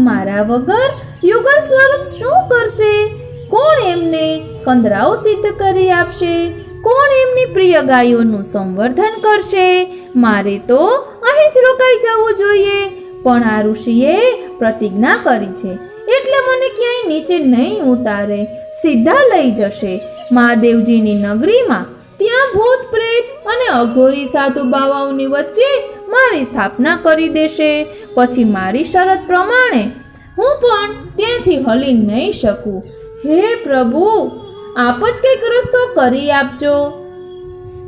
મારા વગર યુગલ સ્વરૂપ શું કરશે? કોણ એમને કંદરાઓ સિદ્ધ કરી આપશે? કોણ એમની પ્રિય ગાયોનું સંવર્ધન કરશે? મારે તો અહીં જ રોકાઈ જવું જોઈએ. પણ આ ઋષિએ પ્રતિજ્ઞા કરી છે એટલે મને ક્યાંય નીચે નહીં ઉતારે, સીધા લઈ જશે મહાદેવજીની નગરીમાં. ત્યાં ભૂત પ્રેત અને અઘોરી સાધુ બાવાઓની વચ્ચે મારી સ્થાપના કરી દેશે. પછી મારી શરત પ્રમાણે હું પણ ત્યાંથી હલી નહીં શકું. હે પ્રભુ, આપ જ કંઈક રસ્તો કરી આપજો.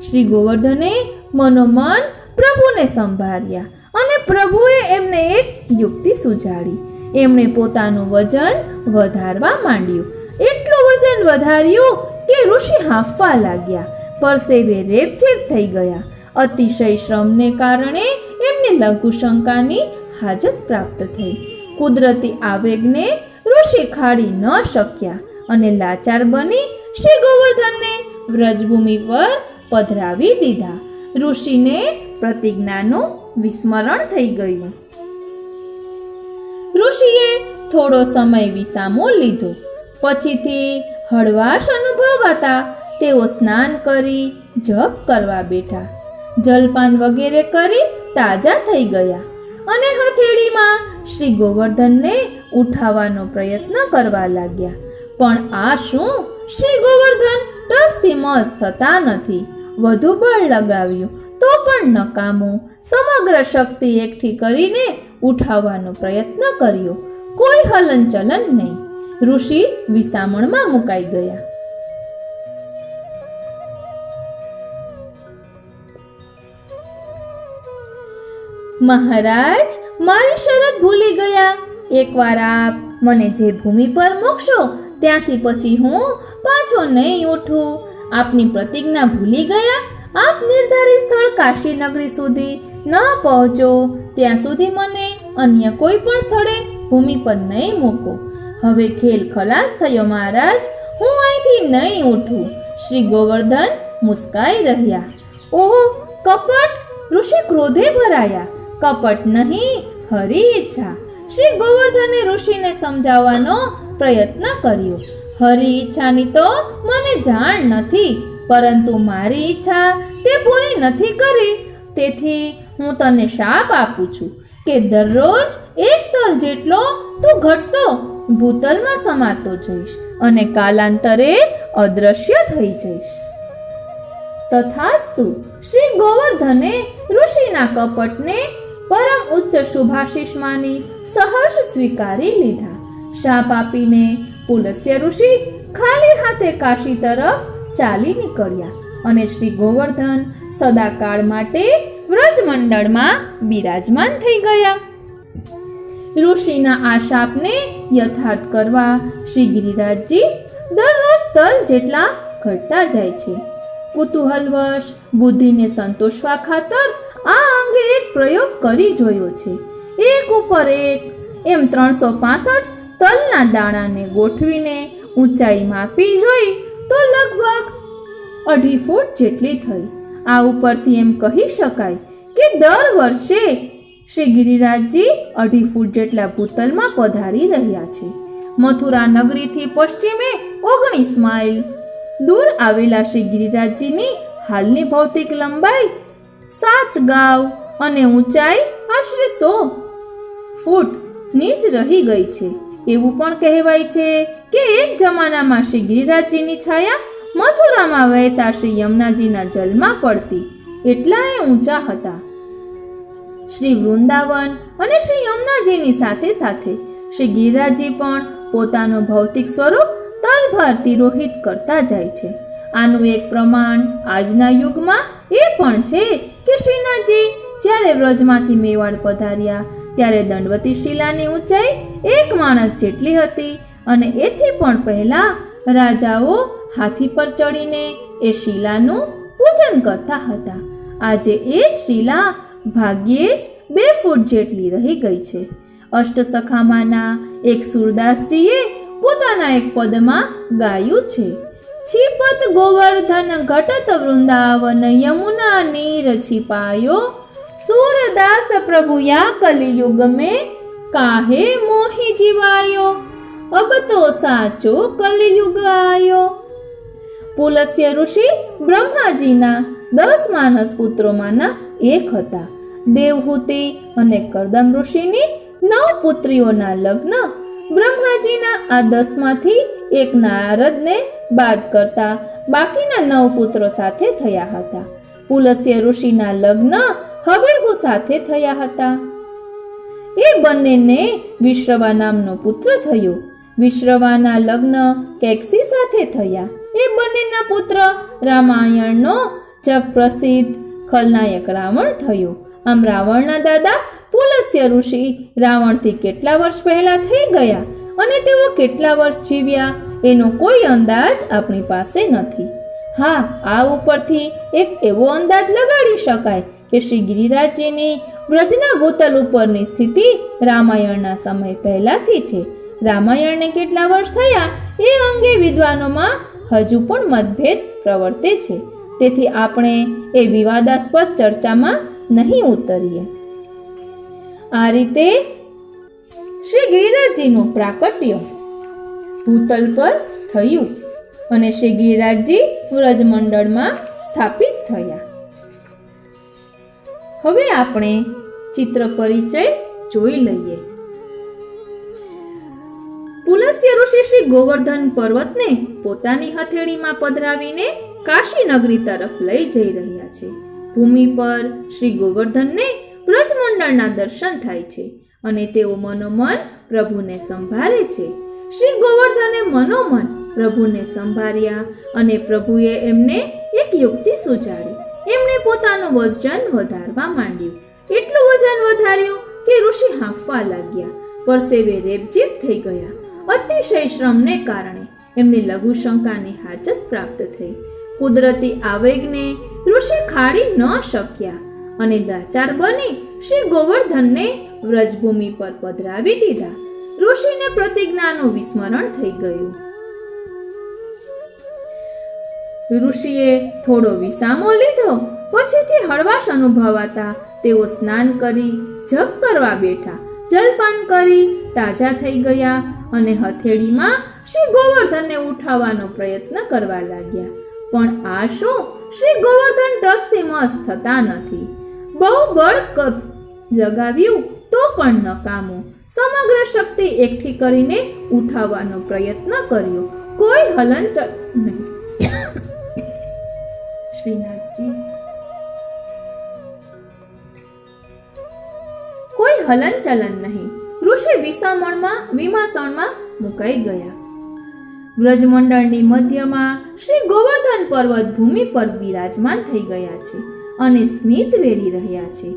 શ્રી ગોવર્ધને મનોમન પ્રભુને સંભાળ્યા અને પ્રભુએ એમને એક યુક્તિ સૂઝાડી. એમણે પોતાનું વજન વધારવા માંડ્યું. એટલું વજન વધાર્યું કે ઋષિ હાંફવા લાગ્યા, પરસેવે રેબઝેબ થઈ ગયા. અતિશય શ્રમને કારણે એમને લઘુશંકાની હાજત પ્રાપ્ત થઈ. કુદરતી આવેગને ઋષિ ખાડી ન શક્યા અને લાચાર બની શ્રી ગોવર્ધનને વ્રજભૂમિ પર પધરાવી દીધા. ઋષિને પ્રતિજ્ઞાનું વિસ્મરણ થઈ ગયું. ઋષિએ થોડો સમય વિસામો લીધો. પછીથી હળવાશ અનુભવાતા તેઓ સ્નાન કરી જપ કરવા બેઠા. જલપાન વગેરે કરી તાજા થઈ ગયા અને હથેળીમાં શ્રી ગોવર્ધનને ઉઠાવવાનો પ્રયત્ન કરવા લાગ્યા. પણ આ શું? શ્રી ગોવર્ધન ટસથી મસ થતા નથી. વધુ બળ લગાવ્યું તો પણ નકામું. સમગ્ર શક્તિ એકઠી કરીને ઉઠાવવાનો પ્રયત્ન કર્યો, કોઈ હલનચલન નહીં. ઋષિ વિસામણમાં મુકાઈ ગયા. મહારાજ, મારી શરત ભૂલી ગયા. એકવાર આપ મને જે ભૂમિ પર મૂકશો ત્યાંથી પછી હું પાછો નહીં ઉઠું. આપની પ્રતિજ્ઞા ભૂલી ગયા. આપ નિર્ધારિત સ્થળ કાશી નગરી સુધી ન પહોંચો ત્યાં સુધી મને અન્ય કોઈ પણ સ્થળે ભૂમિ પર નહીં મૂકો. હવે ખેલ ખલાસ થયો મહારાજ, હું અહીંથી નહીં ઉઠું. શ્રી ગોવર્ધન મુસ્કાઈ રહ્યા. ઓહો કપટ! ઋષિ ક્રોધે ભરાયા. કપટ નહીં, હરી ઈચ્છા. શ્રી ગોવર્ધને ઋષિને સમજાવવાનો પ્રયત્ન કર્યો. હરી ઈચ્છાની તો મને જાણ નથી, પરંતુ મારી ઈચ્છા તે પૂરી નથી કરી. તેથી હું તને શાપ આપું છું કે દરરોજ એક તલ જેટલો તું ઘટતો ભૂતલમાં સમાતો જઈશ અને કાલાંતરે અદ્રશ્ય થઈ જઈશ. તથાસ્તુ. શ્રી ગોવર્ધને ઋષિના કપટને પરમ ઉચ્ચ શુભાશીષમાની સહર્ષ સ્વીકારી લીધા. શાપ આપીને પુલસ્ય ઋષિ ખાલી હાથે કાશી તરફ ચાલી નીકળ્યા અને શ્રી ગોવર્ધન સદાકાળ માટે વ્રજમંડળમાં બિરાજમાન થઈ ગયા. ઋષિના આ શાપને યથાર્થ કરવા શ્રી ગિરિરાજજી દરરોજ તલ જેટલા ઘટતા જાય છે. કુતૂહલવશ બુદ્ધિને સંતોષવા ખાતર આ અંગે એક પ્રયોગ કરી જોયો છે. એક ઉપર એક એમ 365 તલના દાણાને ગોઠવીને ઊંચાઈ માપી જોઈ તો લગભગ 2.5 ફૂટ જેટલી થઈ. આ ઉપરથી એમ કહી શકાય કે દર વર્ષે શ્રી ગિરિરાજજી 2.5 ફૂટ જેટલા ભૂતલમાં પધારી રહ્યા છે. મથુરા નગરીથી પશ્ચિમે 19 માઇલ દૂર આવેલા શ્રી ગિરિરાજજીની હાલની ભૌતિક લંબાઈ 7 ગાવ અને ઊંચાઈ આશરે 100 ફૂટની જ રહી ગઈ છે. એવું પણ કહેવાય છે કે એક જમાનામાં શ્રી ગિરિરાજજીની છાયા મથુરામાં વહેતા શ્રી યમુનાજીના જલમાં પડતી, એટલા એ ઊંચા હતા. શ્રી વૃંદાવન અને શ્રી યમુનાજીની સાથે સાથે શ્રી ગિરિરાજજી પણ પોતાનું ભૌતિક સ્વરૂપ તલભર તિરોહિત કરતા જાય છે. આનું એક પ્રમાણ આજના યુગમાં એ પણ છે કે શ્રીનાથજી જ્યારે વ્રજમાંથી મેવાડ પધાર્યા ત્યારે દંડવતી શિલાની ઊંચાઈ 1 માણસ જેટલી હતી અને એથી પણ પહેલા રાજાઓ હાથી પર ચડીને એ શિલાનું પૂજન કરતા હતા. આજે એ જ શિલા ભાગ્યે જ 2 ફૂટ જેટલી રહી ગઈ છે. અષ્ટસખામાંના એક સુરદાસજીએ પોતાના એક પદમાં ગાયું છે: छिपत गोवर्धन घटत वृंदावन यमुना नीर छिपायो सूरदास प्रभु या कलियुग में काहे मोहि जीवायो अब तो साचो कलियुग आयो. પુલસ્ય ઋષિ બ્રહ્માજીના 10 માનસ પુત્રોમાંના એક હતા. દેવહૂતિ અને કરદમ ઋષિની 9 પુત્રીઓના લગ્ન બ્રહ્માજીના આ 10 માંથી એક નારદને બાદ કરતા બાકીના 9 પુત્રો સાથે થયા હતા. પુલસ્ય ઋષિના લગ્ન હવિર્ભુ સાથે થયા હતા. એ બંનેને વિશ્રવા નામનો પુત્ર થયો. વિશ્રવાના લગ્ન કેકસી સાથે થયા. એ બંનેના પુત્ર રામાયણનો જગ પ્રસિદ્ધ ખલનાયક રાવણ થયો. આમ રાવણના દાદા પુલસ્ય ઋષિ રાવણથી કેટલા વર્ષ પહેલા થઈ ગયા અને તેઓ કેટલા વર્ષ જીવ્યા એનો કોઈ અંદાજ આપણી પાસે નથી. હા, આ ઉપરથી એક એવો અંદાજ લગાડી શકાય કે શ્રી ગિરિરાજજીની બ્રજના ભૂતલ ઉપરની સ્થિતિ રામાયણના સમય પહેલાથી છે. રામાયણને કેટલા વર્ષ થયા એ અંગે વિદ્વાનોમાં હજુ પણ મતભેદ પ્રવર્તે છે. તેથી આપણે એ વિવાદાસ્પદ ચર્ચામાં નહીં ઉતરીએ. આ રીતે શ્રી ગિરિરાજજીનું પ્રાકટ્ય ભૂતલ પર થયું અને શ્રી ગિરિરાજજી વ્રજમંડળમાં સ્થાપિત થયા. હવે આપણે ચિત્ર પરિચય જોઈ લઈએ. પુલસ્ય ઋષિ શ્રી ગોવર્ધન પર્વતને પોતાની હથેળીમાં પધરાવીને કાશી નગરી તરફ લઈ જઈ રહ્યા છે. ભૂમિ પર શ્રી ગોવર્ધનને વ્રજમંડળના દર્શન થાય છે અને તેઓ મનોમન પ્રભુને સંભાળે છે. શ્રી ગોવર્ધને મનોમન પ્રભુને સંભાળ્યા અને પ્રભુએ એમને એક યુક્તિ સુઝાડી. એમણે પોતાનું વજન વધારવા માંડ્યું. એટલું વજન વધાર્યું કે ઋષિ હાંફવા લાગ્યા, પરસેવે રેબઝેબ થઈ ગયા. અતિશય શ્રમને કારણે એમને લઘુશંકાની હાજત પ્રાપ્ત થઈ. કુદરતી આવેગને ઋષિ ખાડી ન શક્યા અને લાચાર બની શ્રી ગોવર્ધનને વ્રજભૂમિ પર પધરાવી દીધા. ઋષિને પ્રતિજ્ઞાનું વિસ્મરણ થઈ ગયું. ઋષિએ થોડો વિસામો લીધો. પછીથી હળવાશ અનુભવાતા તેઓ સ્નાન કરી જપ કરવા બેઠા. જલપાન કરી તાજા થઈ ગયા અને હથેળીમાં શ્રી ગોવર્ધનને ઉઠાવવાનો પ્રયત્ન કરવા લાગ્યા. પણ આ શું, શ્રી ગોવર્ધન ટસથી મસ થતા નથી. બહુ બળ લગાવ્યું તો પણ નકામું. સમગ્ર શક્તિ એકઠી કરીને ઉઠાવવાનો પ્રયત્ન કર્યો, કોઈ હલનચલન નહીં. શ્રીનાથજી કોઈ હલનચલન નહીં. ઋષિ વિમાસણમાં મુકાઈ ગયા. વ્રજમંડળની મધ્યમાં શ્રી ગોવર્ધન પર્વત ભૂમિ પર બિરાજમાન થઈ ગયા છે. અને સ્મિત વેરી રહ્યા છે.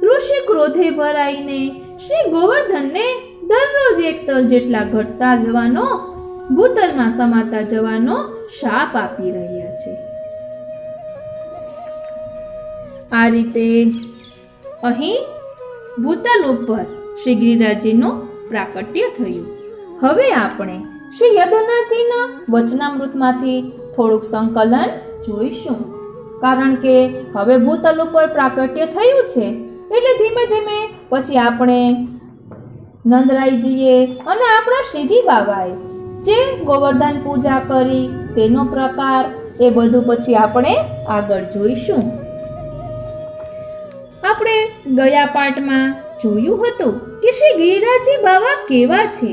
ઋષિ ક્રોધે ભરાઈને શ્રી ગોવર્ધનને દરરોજ 1 તલ જેટલા ઘટતા જવાનો, ભૂતલમાં સમાતા જવાનો શાપ આપી રહ્યા છે. આ રીતે અહીં ભૂતલ ઉપર શ્રી ગિરિરાજજીનું પ્રાકટ્ય થયું. હવે આપણે શ્રી યદુનાથજીના વચનામૃતમાંથી થોડુંક સંકલન જોઈશું, કારણ કે હવે ભૂતલ ઉપર પ્રાકટ્ય થયું છે એટલે ધીમે ધીમે પછી આપણે નંદરાયજીએ અને આપણા શ્રીજી બાબાએ જે ગોવર્ધન પૂજા કરી તેનો પ્રકાર એ બધું પછી આપણે આગળ જોઈશું. આપણે ગયા પાઠમાં જોયું હતું કે શ્રી ગિરિરાજજી બાબા કેવા છે,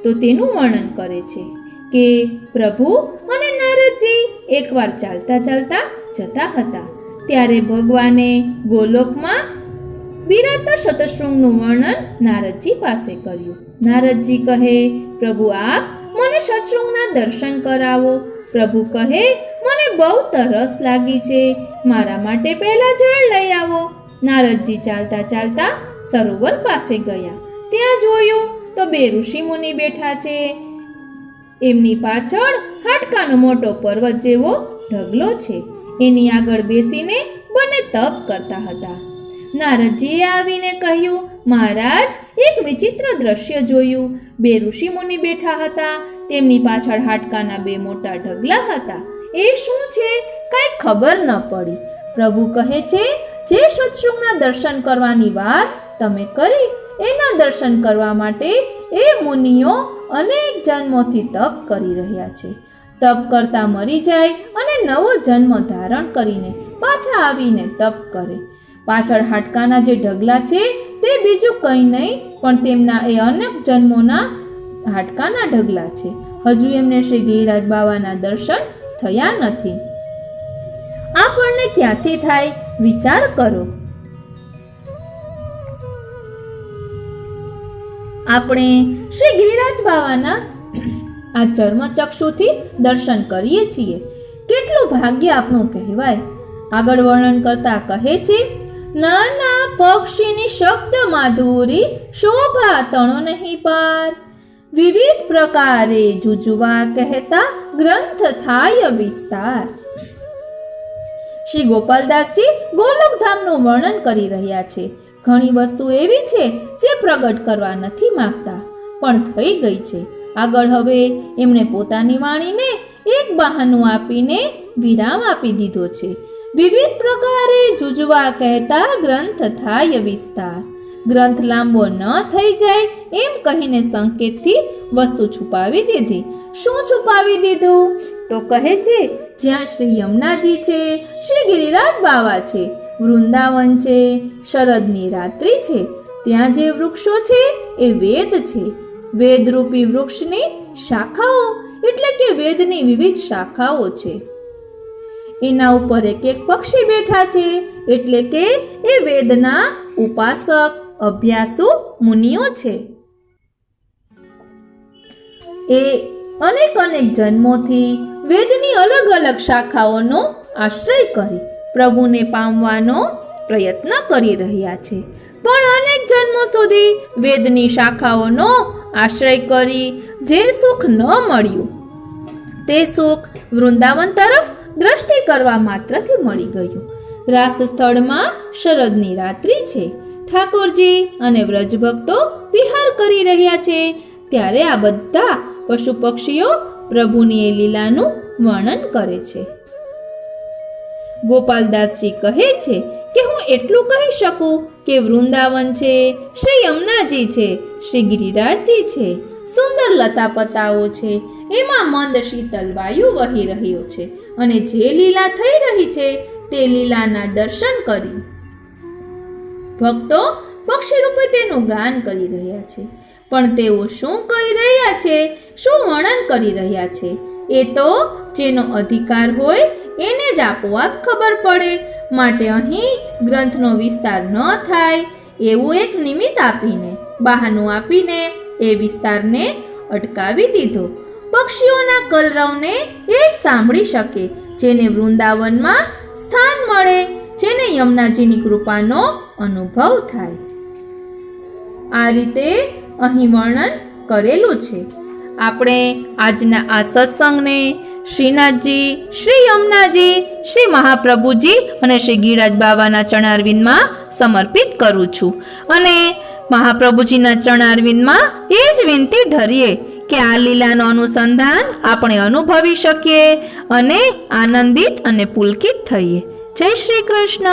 તો તેનું વર્ણન કરે છે કે પ્રભુ અને નારદજી એકવાર ચાલતા ચાલતા જતા હતા ત્યારે ભગવાને ગોલોકમાં બિરાજતા શતશૃંગનું વર્ણન નારદજી પાસે કર્યું. નારદજી કહે, પ્રભુ આપ મને શતશૃંગના દર્શન કરાવો. પ્રભુ કહે, મને બહુ તરસ લાગી છે, મારા માટે પહેલા જળ લઈ આવો. નારદજી ચાલતા ચાલતા સરોવર પાસે ગયા. ત્યાં જોયું તો 2 ઋષિ મુનિ બેઠા છે. એમની પાછળ હાડકાનો મોટો પર્વત જેવો ઢગલો છે. એની આગળ બેસીને બંને તપ કરતા હતા. નારદજીએ આવીને કહ્યું, મહારાજ, એક વિચિત્ર દ્રશ્ય જોયું. 2 ઋષિ મુનિ બેઠા હતા, તેમની પાછળ હાડકાના 2 મોટા ઢગલા હતા. એ શું છે કઈ ખબર ન પડી. પ્રભુ કહે છે, જે શતશૃંગના દર્શન કરવાની વાત તમે કરી એના દર્શન કરવા માટે એ મુનિઓ અનેક જન્મોથી તપ કરી રહ્યા છે. તપ કરતા મરી જાય અને નવો જન્મ ધારણ કરીને પાછા આવીને તપ કરે. પાછળ હાડકાના જે ઢગલા છે તે બીજું કંઈ નહીં પણ તેમના એ અનેક જન્મોના હાડકાના ઢગલા છે. હજુ એમને શ્રી ગિરિરાજ બાબાના દર્શન થયા નથી. આપણને ક્યાંથી થાય વિચાર કરો. આપણે શ્રી ગિરિરાજ બાબાના આ ચર્મચક્ષુથી દર્શન કરીએ છીએ. કેટલું ભાગ્ય આપણું કહેવાય. આગળ વર્ણન કરતા કહે છે, નાના પક્ષીની શબ્દ માધુરી શોભા તણો નહીં પાર, વિવિધ પ્રકારે જુજવા કહેતા ગ્રંથ થાય વિસ્તાર. શ્રી ગોપાલદાસજી ગોલોકધામનું વર્ણન કરી રહ્યા છે. ઘણી વસ્તુ એવી છે જે પ્રગટ કરવા નથી માંગતા પણ થઈ ગઈ છે. આગળ હવે એમણે પોતાની વાણીને એક બહાનું આપીને વિરામ આપી દીધો છે. વિવિધ પ્રકારે જુજવા કહેતા ગ્રંથ થાય વિસ્તાર. ગ્રંથ લાંબો ન થઈ જાય એમ કહીને સંકેતથી વસ્તુ છુપાવી દીધી. શું છુપાવી દીધું? તો કહે છે, જ્યાં શ્રી યમુનાજી છે, શ્રી ગિરિરાજ બાવા છે, વૃંદાવન છે, શરદની રાત્રિ છે, ત્યાં જે વૃક્ષો છે એ વેદ છે. વેદરૂપી વૃક્ષની શાખાઓ એટલે કે વેદની વિવિધ શાખાઓ છે. એના ઉપર એક એક પક્ષી બેઠા છે એટલે કે એ વેદના ઉપાસક અભ્યાસુ મુનિઓ છે. એ અનેક અનેક જન્મોથી વેદની અલગ અલગ શાખાઓનો આશ્રય કરી પ્રભુને પામવાનો પ્રયત્ન કરી રહ્યા છે. પણ અનેક જન્મો સુધી વેદની શાખાઓનો આશ્રય કરી જે સુખ ન મળ્યું તે સુખ વૃંદાવન તરફ દ્રષ્ટિ કરવા માત્રથી મળી ગયું. રાસ સ્થળમાં શરદની રાત્રિ છે. ઠાકોરજી અને વ્રજભક્તો વિહાર કરી રહ્યા છે ત્યારે આ બધા પશુ પક્ષીઓ પ્રભુની એ લીલાનું વર્ણન કરે છે. ગોપાલદાસજી કહે છે કે હું એટલું કહી શકું કે વૃંદાવન છે, શ્રી યમુનાજી છે, શ્રી ગિરિરાજજી છે, સુંદર લતાપતાઓ છે, એમાં મંદ શીતલ વાયુ વહી રહ્યો છે અને જે લીલા થઈ રહી છે તે લીલાના દર્શન કરી ભક્તો પક્ષી રૂપે તેનું ગાન કરી રહ્યા છે. પણ તેઓ શું કહી રહ્યા છે, શું વર્ણન કરી રહ્યા છે, એ તો જેનો અધિકાર હોય એને જ આપોઆપ ખબર પડે. માટે અહીં ગ્રંથનો વિસ્તાર ન થાય એવું એક નિમિત્ત આપીને, બહાનું આપીને એ વિસ્તારને અટકાવી દીધો. પક્ષીઓના કલરવને એ જ સાંભળી શકે જેને વૃંદાવનમાં સ્થાન મળે, જેને યમુનાજીની કૃપાનો અનુભવ થાય. આ રીતે અહીં વર્ણન કરેલું છે. આપણે આજના આ સત્સંગને શ્રીનાથજી, શ્રી યમુનાજી, શ્રી મહાપ્રભુજી અને શ્રી ગિરિરાજ બાવાના ચરણારવિંદમાં સમર્પિત કરું છું. અને મહાપ્રભુજીના ચરણારવિંદમાં એ જ વિનંતી ધરીએ કે આ લીલાનો અનુસંધાન આપણે અનુભવી શકીએ અને આનંદિત અને પુલકિત થઈએ. જય શ્રી કૃષ્ણ.